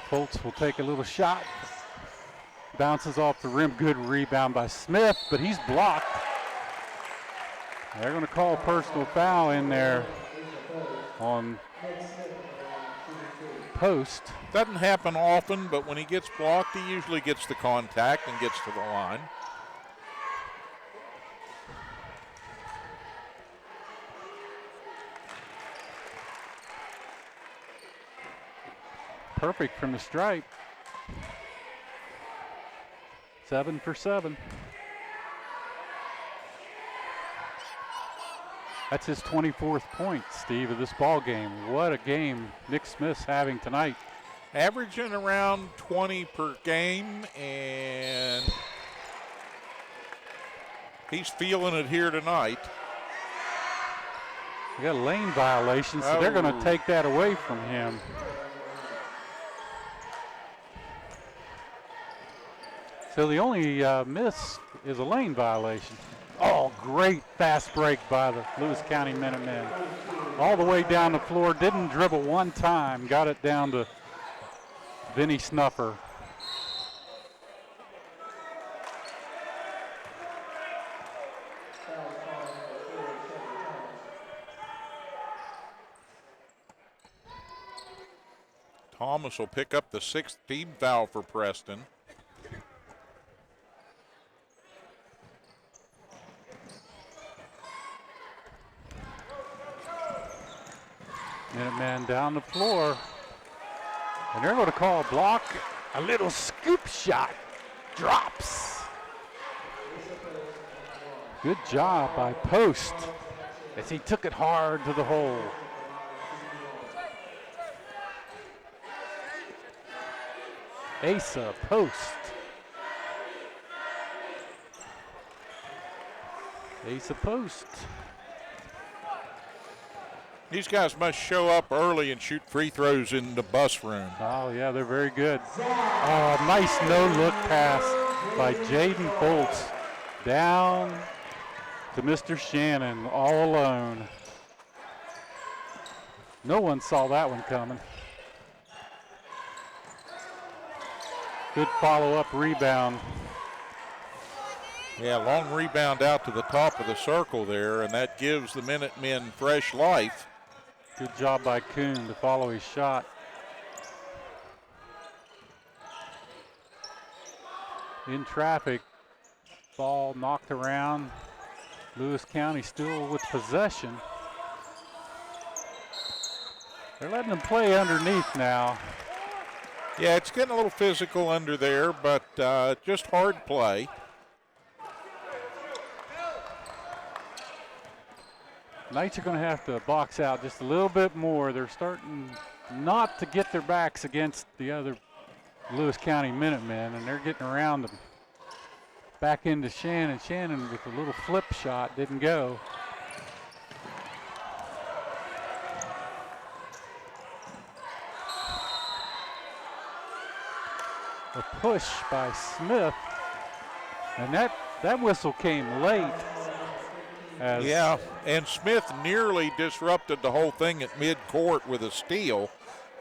Foltz will take a little shot. Bounces off the rim, good rebound by Smith, but he's blocked. They're going to call a personal foul in there on Post. Doesn't happen often, but when he gets blocked, he usually gets the contact and gets to the line. Perfect from the stripe. 7 for 7. That's his 24th point, Steve, of this ball game. What a game Nick Smith's having tonight. Averaging around 20 per game, and he's feeling it here tonight. We got a lane violation, so they're going to take that away from him. So the only miss is a lane violation. Oh, great fast break by the Lewis County Minutemen. All the way down the floor, didn't dribble one time, got it down to Vinny Snuffer. Thomas will pick up the 6th team foul for Preston. Minutemen down the floor. And they're going to call a block. A little scoop shot. Drops. Good job by Post as he took it hard to the hole. Asa Post. Asa Post. These guys must show up early and shoot free throws in the bus room. Oh, yeah, they're very good. Oh, nice no-look pass by Jaden Foltz. Down to Mr. Shannon, all alone. No one saw that one coming. Good follow-up rebound. Yeah, long rebound out to the top of the circle there, and that gives the Minutemen fresh life. Good job by Kuhn to follow his shot. In traffic, ball knocked around. Lewis County still with possession. They're letting them play underneath now. Yeah, it's getting a little physical under there, but just hard play. Knights are going to have to box out just a little bit more. They're starting not to get their backs against the other Lewis County Minutemen, and they're getting around them. Back into Shannon. Shannon with a little flip shot, didn't go. A push by Smith, and that whistle came late. Yeah, and Smith nearly disrupted the whole thing at midcourt with a steal.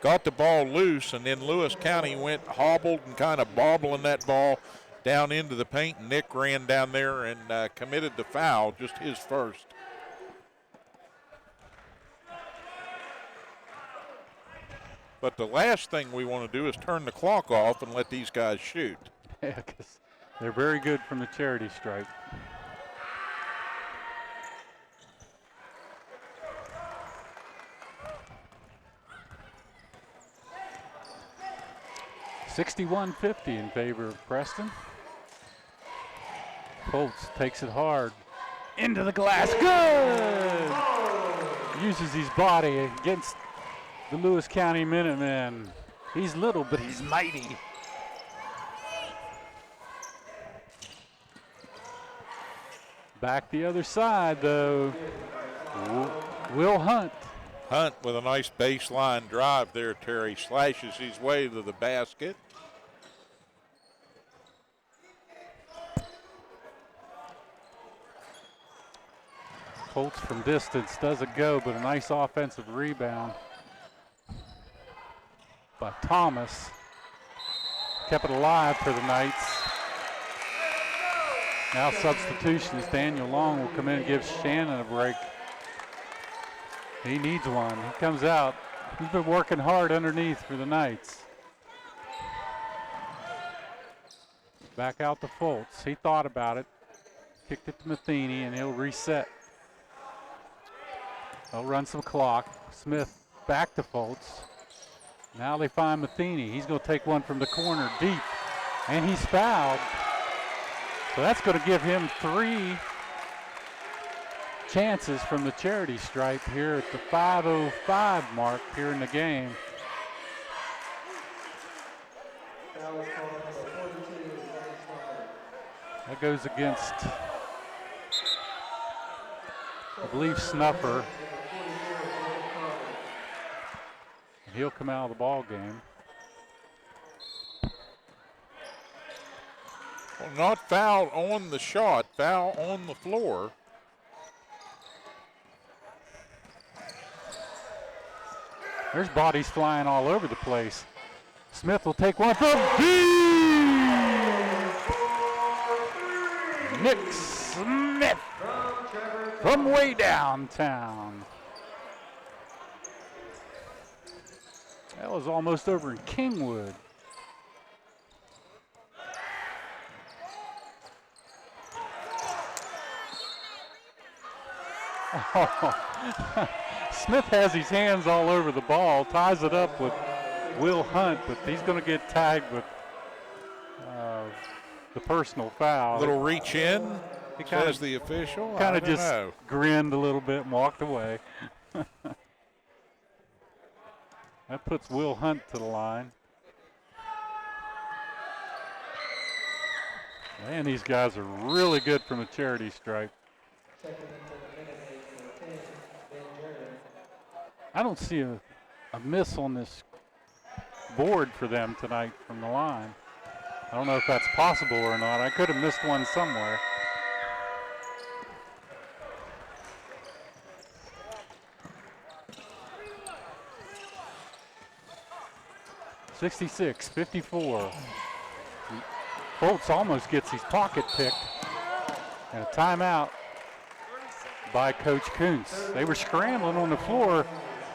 Got the ball loose, and then Lewis County went hobbled and kind of bobbling that ball down into the paint, and Nick ran down there and committed the foul, just his first. But the last thing we want to do is turn the clock off and let these guys shoot. Yeah, because they're very good from the charity stripe. $61-50 in favor of Preston. Colts takes it hard. Into the glass. Good! Uses his body against the Lewis County Minutemen. He's little, but he's mighty. Back the other side, though. Will Hunt. Hunt with a nice baseline drive there, Terry. Slashes his way to the basket. Colts from distance doesn't go, but a nice offensive rebound by Thomas. Kept it alive for the Knights. Now substitutions. Daniel Long will come in and give Shannon a break. He needs one. He comes out. He's been working hard underneath for the Knights. Back out to Foltz. He thought about it. Kicked it to Matheny, and he'll reset. They'll run some clock. Smith back to Foltz. Now they find Matheny. He's going to take one from the corner deep, and he's fouled. So that's going to give him 3. chances from the charity stripe here at the 5:05 mark here in the game. That goes against, I believe, Snuffer. He'll come out of the ball game. Well, not foul on the shot, foul on the floor. There's bodies flying all over the place. Smith will take one from deep. Nick Smith from way downtown. That was almost over in Kingwood. Oh. Smith has his hands all over the ball, ties it up with Will Hunt, but he's going to get tagged with the personal foul. Little reach in, says the official. Kind of just grinned a little bit and walked away. That puts Will Hunt to the line. Man, these guys are really good from the charity stripe. I don't see a miss on this board for them tonight from the line. I don't know if that's possible or not. I could have missed one somewhere. (66-54). Foltz almost gets his pocket picked. And a timeout by Coach Kuntz. They were scrambling on the floor,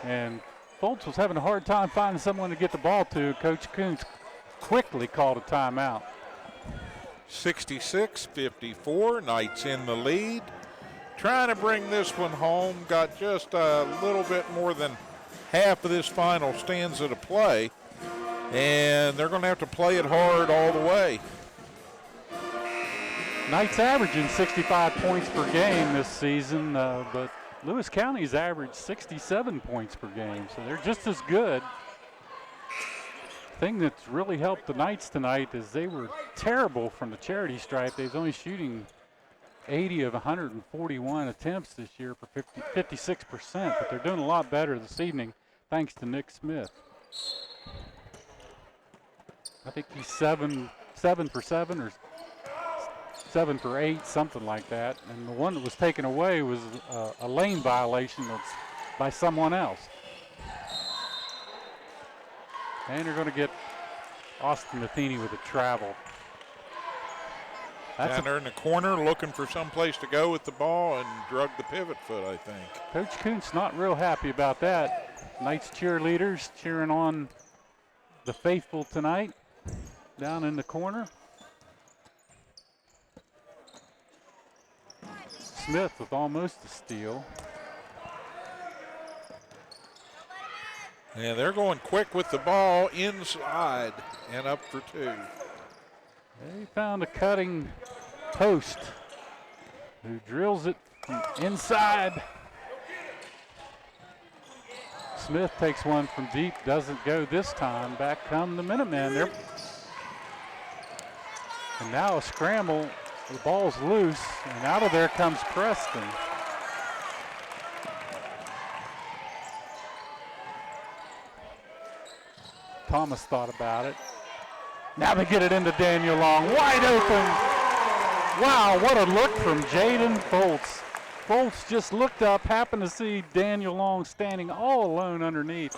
and Foltz was having a hard time finding someone to get the ball to. Coach Kuntz quickly called a timeout. 66-54, Knights in the lead. Trying to bring this one home. Got just a little bit more than half of this final stanza to play. And they're going to have to play it hard all the way. Knights averaging 65 points per game this season, but Lewis County's averaged 67 points per game, so they're just as good. The thing that's really helped the Knights tonight is they were terrible from the charity stripe. They was only shooting 80 of 141 attempts this year for 56%, but they're doing a lot better this evening thanks to Nick Smith. I think he's 7 for 7 or 7 for 8, something like that. And the one that was taken away was a lane violation that's by someone else. And they're going to get Austin Matheny with a travel. Down there in the corner looking for some place to go with the ball and drug the pivot foot, I think. Coach Kuntz not real happy about that. Knights cheerleaders cheering on the faithful tonight down in the corner. Smith with almost a steal. Yeah, they're going quick with the ball inside and up for two. They found a cutting post who drills it from inside. Smith takes one from deep, doesn't go this time. Back come the Minutemen. And now a scramble. The ball's loose, and out of there comes Preston. Thomas thought about it. Now they get it into Daniel Long, wide open. Wow, what a look from Jaden Foltz. Foltz just looked up, happened to see Daniel Long standing all alone underneath.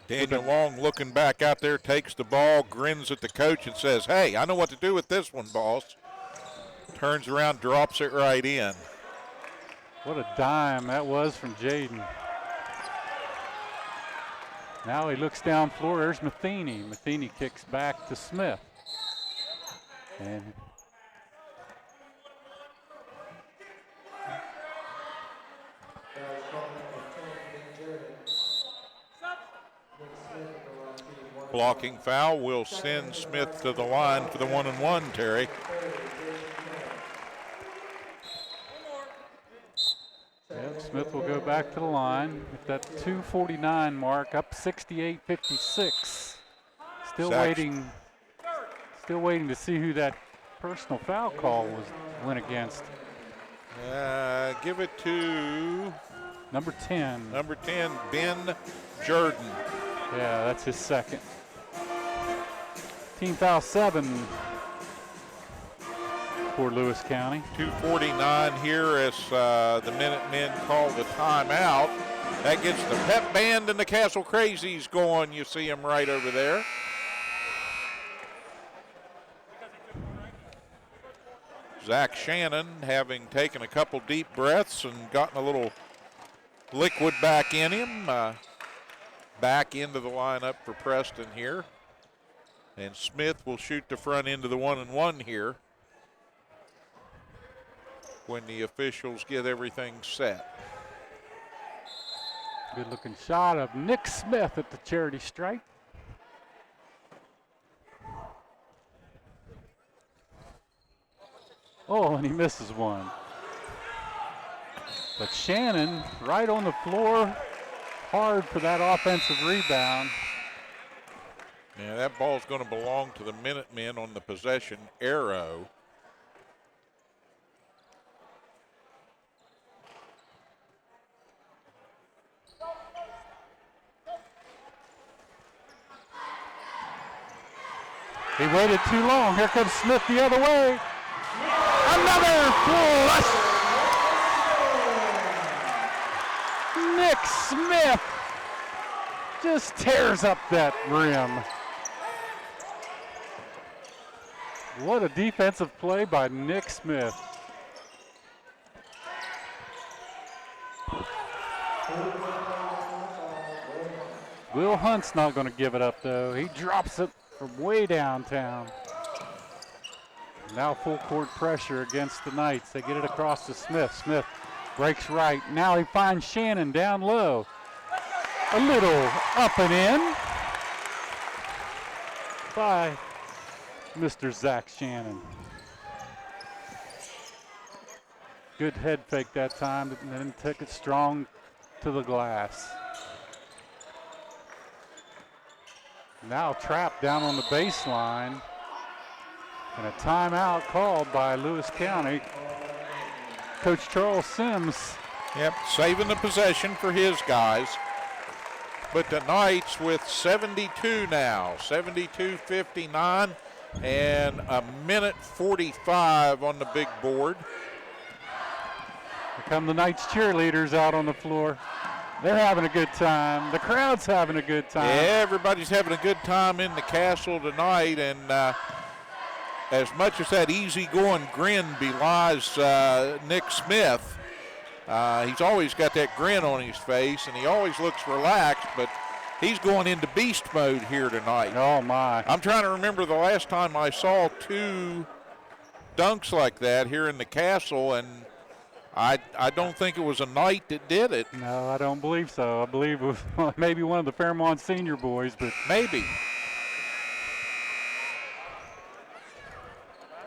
Daniel Long looking back out there, takes the ball, grins at the coach and says, "Hey, I know what to do with this one, boss." Turns around, drops it right in. What a dime that was from Jaden. Now he looks down floor, there's Matheny. Matheny kicks back to Smith. And blocking foul will send Smith to the line for the 1-and-1, Terry. Smith will go back to the line at that 2:49 mark, up 68-56. Still waiting to see who that personal foul call went against. Give it to number 10. Number 10, Ben Jordan. Yeah, that's his second. Team foul 7 for Lewis County. 2:49 here as the Minutemen call the timeout. That gets the pep band and the Castle Crazies going. You see them right over there. Zach Shannon, having taken a couple deep breaths and gotten a little liquid back in him, back into the lineup for Preston here. And Smith will shoot the front end of the 1-and-1 here when the officials get everything set. Good looking shot of Nick Smith at the charity stripe. Oh, and he misses one. But Shannon right on the floor, hard for that offensive rebound. Yeah, that ball's going to belong to the Minutemen on the possession arrow. He waited too long. Here comes Smith the other way. Another flush. Nick Smith just tears up that rim. What a defensive play by Nick Smith. Will Hunt's not going to give it up, though. He drops it from way downtown. Now full court pressure against the Knights. They get it across to Smith. Smith breaks right. Now he finds Shannon down low. A little up and in by Mr. Zach Shannon. Good head fake that time, and then took it strong to the glass. Now trapped down on the baseline. And a timeout called by Lewis County. Coach Charles Sims. Yep, saving the possession for his guys. But the Knights with 72 now, 72-59, and a minute 45 on the big board. Here come the Knights cheerleaders out on the floor. They're having a good time. The crowd's having a good time. Yeah, everybody's having a good time in the castle tonight, and as much as that easygoing grin belies Nick Smith, he's always got that grin on his face, and he always looks relaxed, but he's going into beast mode here tonight. Oh, my. I'm trying to remember the last time I saw two dunks like that here in the castle, and I don't think it was a Knight that did it. No, I don't believe so. I believe it was maybe one of the Fairmont senior boys, but maybe.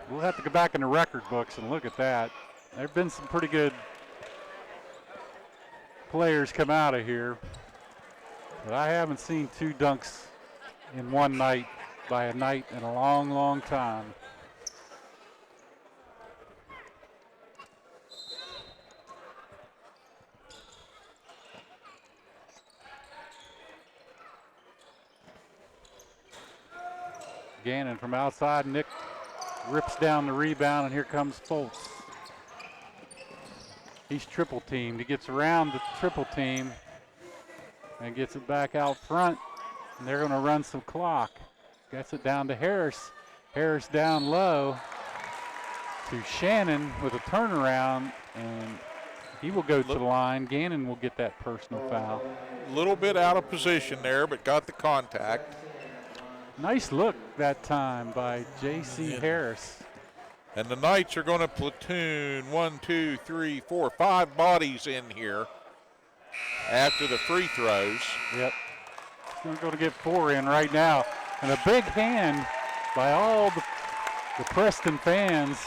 We'll have to go back in the record books and look at that. There have been some pretty good players come out of here, but I haven't seen two dunks in one night by a Knight in a long, long time. Gannon from outside. Nick rips down the rebound, and here comes Foltz. He's triple teamed. He gets around the triple team and gets it back out front, and they're going to run some clock. Gets it down to Harris. Harris down low to Shannon with a turnaround, and he will go to the line. Gannon will get that personal foul. A little bit out of position there, but got the contact. Nice look that time by J.C. Harris. And the Knights are going to platoon 5 bodies in here after the free throws. Yep. We're going to get 4 in right now. And a big hand by all the Preston fans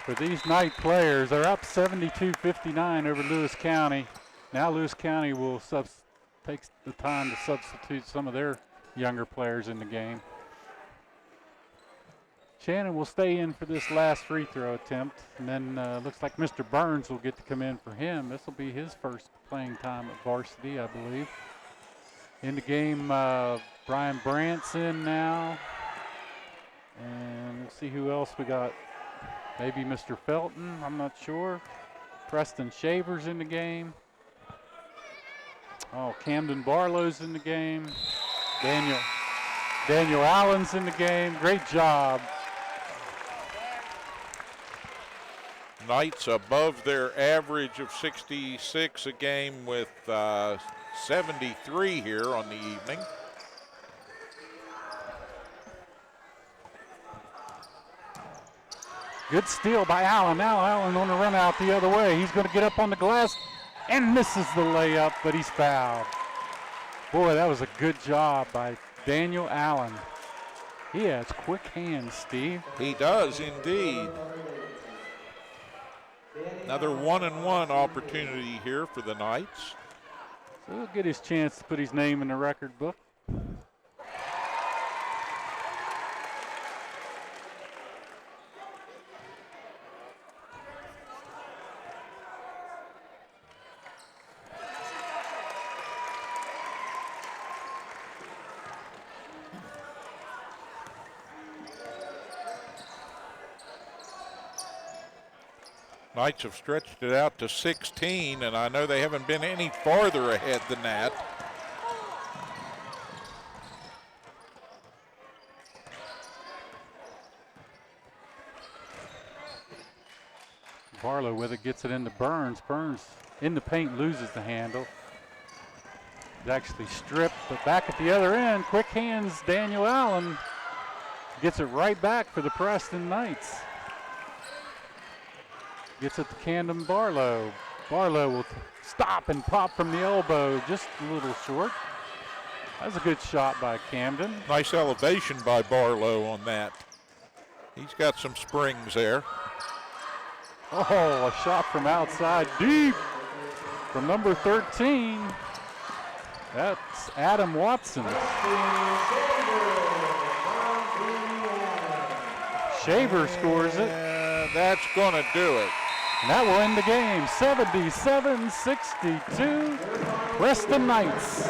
for these Knight players. They're up 72-59 over Lewis County. Now Lewis County will take the time to substitute some of their younger players in the game. Shannon will stay in for this last free throw attempt, and then looks like Mr. Burns will get to come in for him. This will be his first playing time at varsity, I believe. In the game, Brian Brandt's in now. And we'll see who else we got. Maybe Mr. Felton, I'm not sure. Preston Shaver's in the game. Oh, Camden Barlow's in the game. Daniel Allen's in the game. Great job. Knights above their average of 66 a game with 73 here on the evening. Good steal by Allen. Now Allen on the run out the other way. He's going to get up on the glass and misses the layup, but he's fouled. Boy, that was a good job by Daniel Allen. He has quick hands, Steve. He does indeed. Another 1-and-1 opportunity here for the Knights. So he'll get his chance to put his name in the record book. Knights have stretched it out to 16, and I know they haven't been any farther ahead than that. Barlow with it, gets it into Burns. Burns in the paint, loses the handle. He's actually stripped, but back at the other end, quick hands, Daniel Allen gets it right back for the Preston Knights. Gets it to Camden Barlow. Barlow will stop and pop from the elbow, just a little short. That was a good shot by Camden. Nice elevation by Barlow on that. He's got some springs there. Oh, a shot from outside deep from number 13. That's Adam Watson. Shaver scores it. That's going to do it. And that will end the game, 77-62, Preston Knights.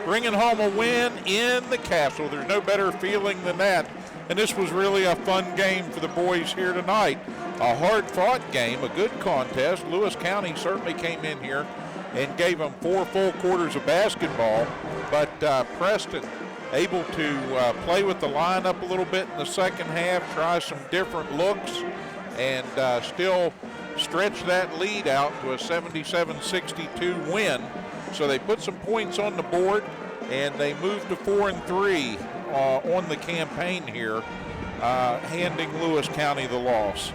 Bringing home a win in the Castle. There's no better feeling than that. And this was really a fun game for the boys here tonight. A hard-fought game, a good contest. Lewis County certainly came in here and gave them 4 full quarters of basketball. But Preston able to play with the lineup a little bit in the second half, try some different looks, and still stretch that lead out to a 77-62 win. So they put some points on the board, and they moved to 4-3 on the campaign here, handing Lewis County the loss.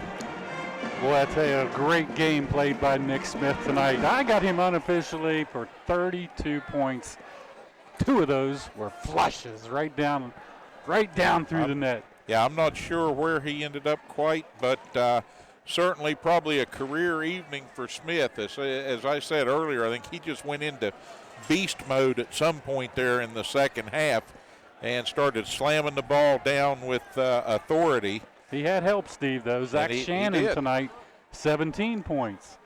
Boy, I tell you, a great game played by Nick Smith tonight. I got him unofficially for 32 points. 2 of those were flushes right down through the net. Yeah, I'm not sure where he ended up quite, but certainly probably a career evening for Smith. As I said earlier, I think he just went into beast mode at some point there in the second half and started slamming the ball down with authority. He had help, Steve, though. Zach Shannon tonight, 17 points.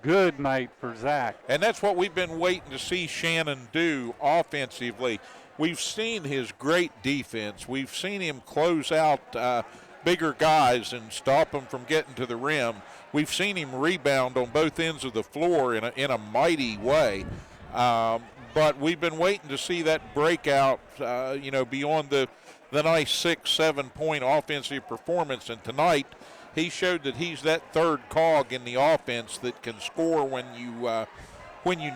Good night for Zach. And that's what we've been waiting to see Shannon do offensively. We've seen his great defense. We've seen him close out bigger guys and stop them from getting to the rim. We've seen him rebound on both ends of the floor in a mighty way. But we've been waiting to see that breakout, beyond the nice 6-7 point offensive performance. And tonight, he showed that he's that third cog in the offense that can score when you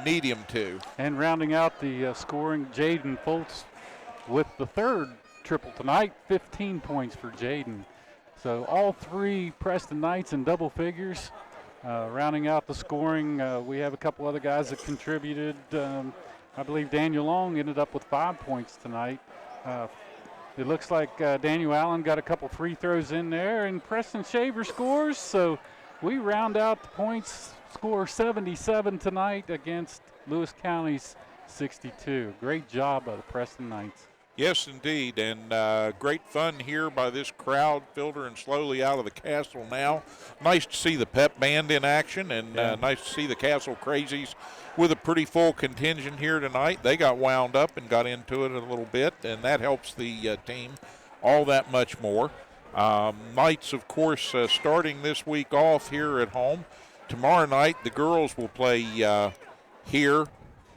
need him to. And rounding out the scoring, Jaden Foltz with the third triple tonight, 15 points for Jaden. So all 3 Preston Knights in double figures. Rounding out the scoring, we have a couple other guys that contributed. I believe Daniel Long ended up with 5 points tonight. It looks like Daniel Allen got a couple free throws in there, and Preston Shaver scores. So we round out the points score 77 tonight against Lewis County's 62. Great job by the Preston Knights. Yes, indeed, and great fun here by this crowd filtering slowly out of the castle now. Nice to see the pep band in action, and nice to see the Castle Crazies with a pretty full contingent here tonight. They got wound up and got into it a little bit, and that helps the team all that much more. Knights, of course, starting this week off here at home. Tomorrow night, the girls will play here,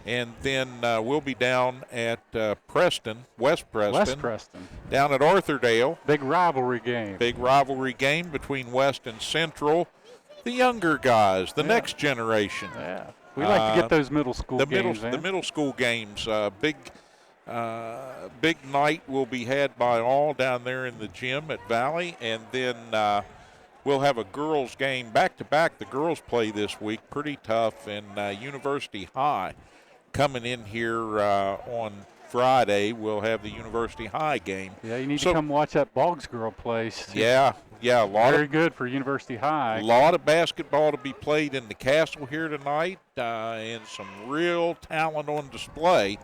and then we'll be down at Preston, West Preston. Down at Arthurdale. Big rivalry game. Big rivalry game between West and Central. The younger guys, the next generation. Yeah. We like to get those middle school games. The middle school games. Big night will be had by all down there in the gym at Valley, and then we'll have a girls game back-to-back. The girls play this week, pretty tough, and University High coming in here on Friday. We'll have the University High game. Yeah, you need to come watch that Boggs girl play. Yeah, a lot very good for University High. A lot of basketball to be played in the castle here tonight, and some real talent on display.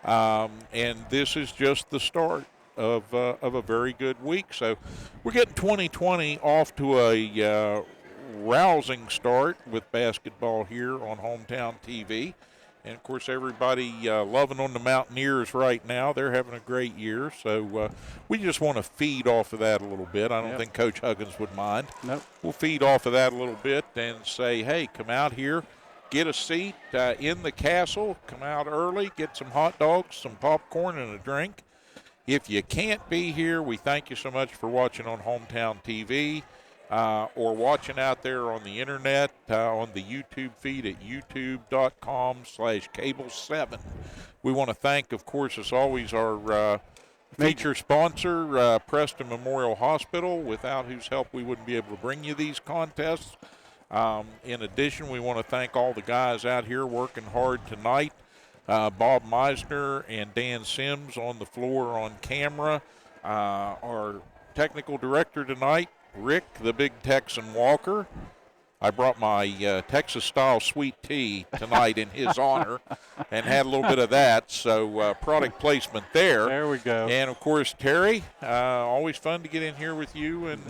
And this is just the start of a very good week. So we're getting 2020 off to a rousing start with basketball here on Hometown TV. And, of course, everybody loving on the Mountaineers right now. They're having a great year. So we just want to feed off of that a little bit. I don't think Coach Huggins would mind. Nope. We'll feed off of that a little bit and say, hey, come out here, get a seat in the castle, come out early, get some hot dogs, some popcorn, and a drink. If you can't be here, we thank you so much for watching on Hometown TV. Or watching out there on the internet on the YouTube feed at youtube.com/cable7. We want to thank, of course, as always, our feature sponsor, Preston Memorial Hospital, without whose help we wouldn't be able to bring you these contests. In addition, we want to thank all the guys out here working hard tonight. Bob Meisner and Dan Sims on the floor on camera. Our technical director tonight, Rick, the big Texan Walker. I brought my Texas-style sweet tea tonight in his honor and had a little bit of that, so product placement there. There we go. And, of course, Terry, always fun to get in here with you and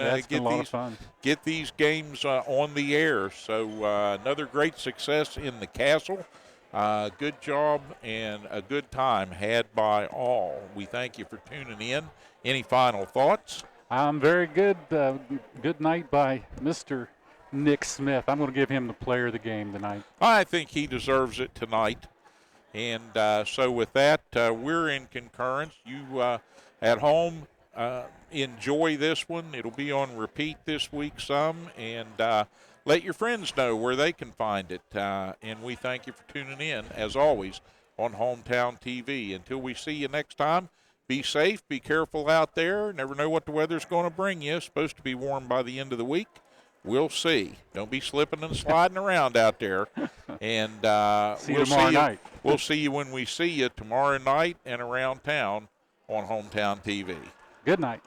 get these games on the air. So another great success in the castle. Good job and a good time had by all. We thank you for tuning in. Any final thoughts? Very good. Good night by Mr. Nick Smith. I'm going to give him the player of the game tonight. I think he deserves it tonight. And so with that, we're in concurrence. You at home, enjoy this one. It'll be on repeat this week some. And let your friends know where they can find it. And we thank you for tuning in, as always, on Hometown TV. Until we see you next time, be safe, be careful out there. Never know what the weather's going to bring you. It's supposed to be warm by the end of the week. We'll see. Don't be slipping and sliding around out there. And see you tomorrow night. We'll see you when we see you tomorrow night and around town on Hometown TV. Good night.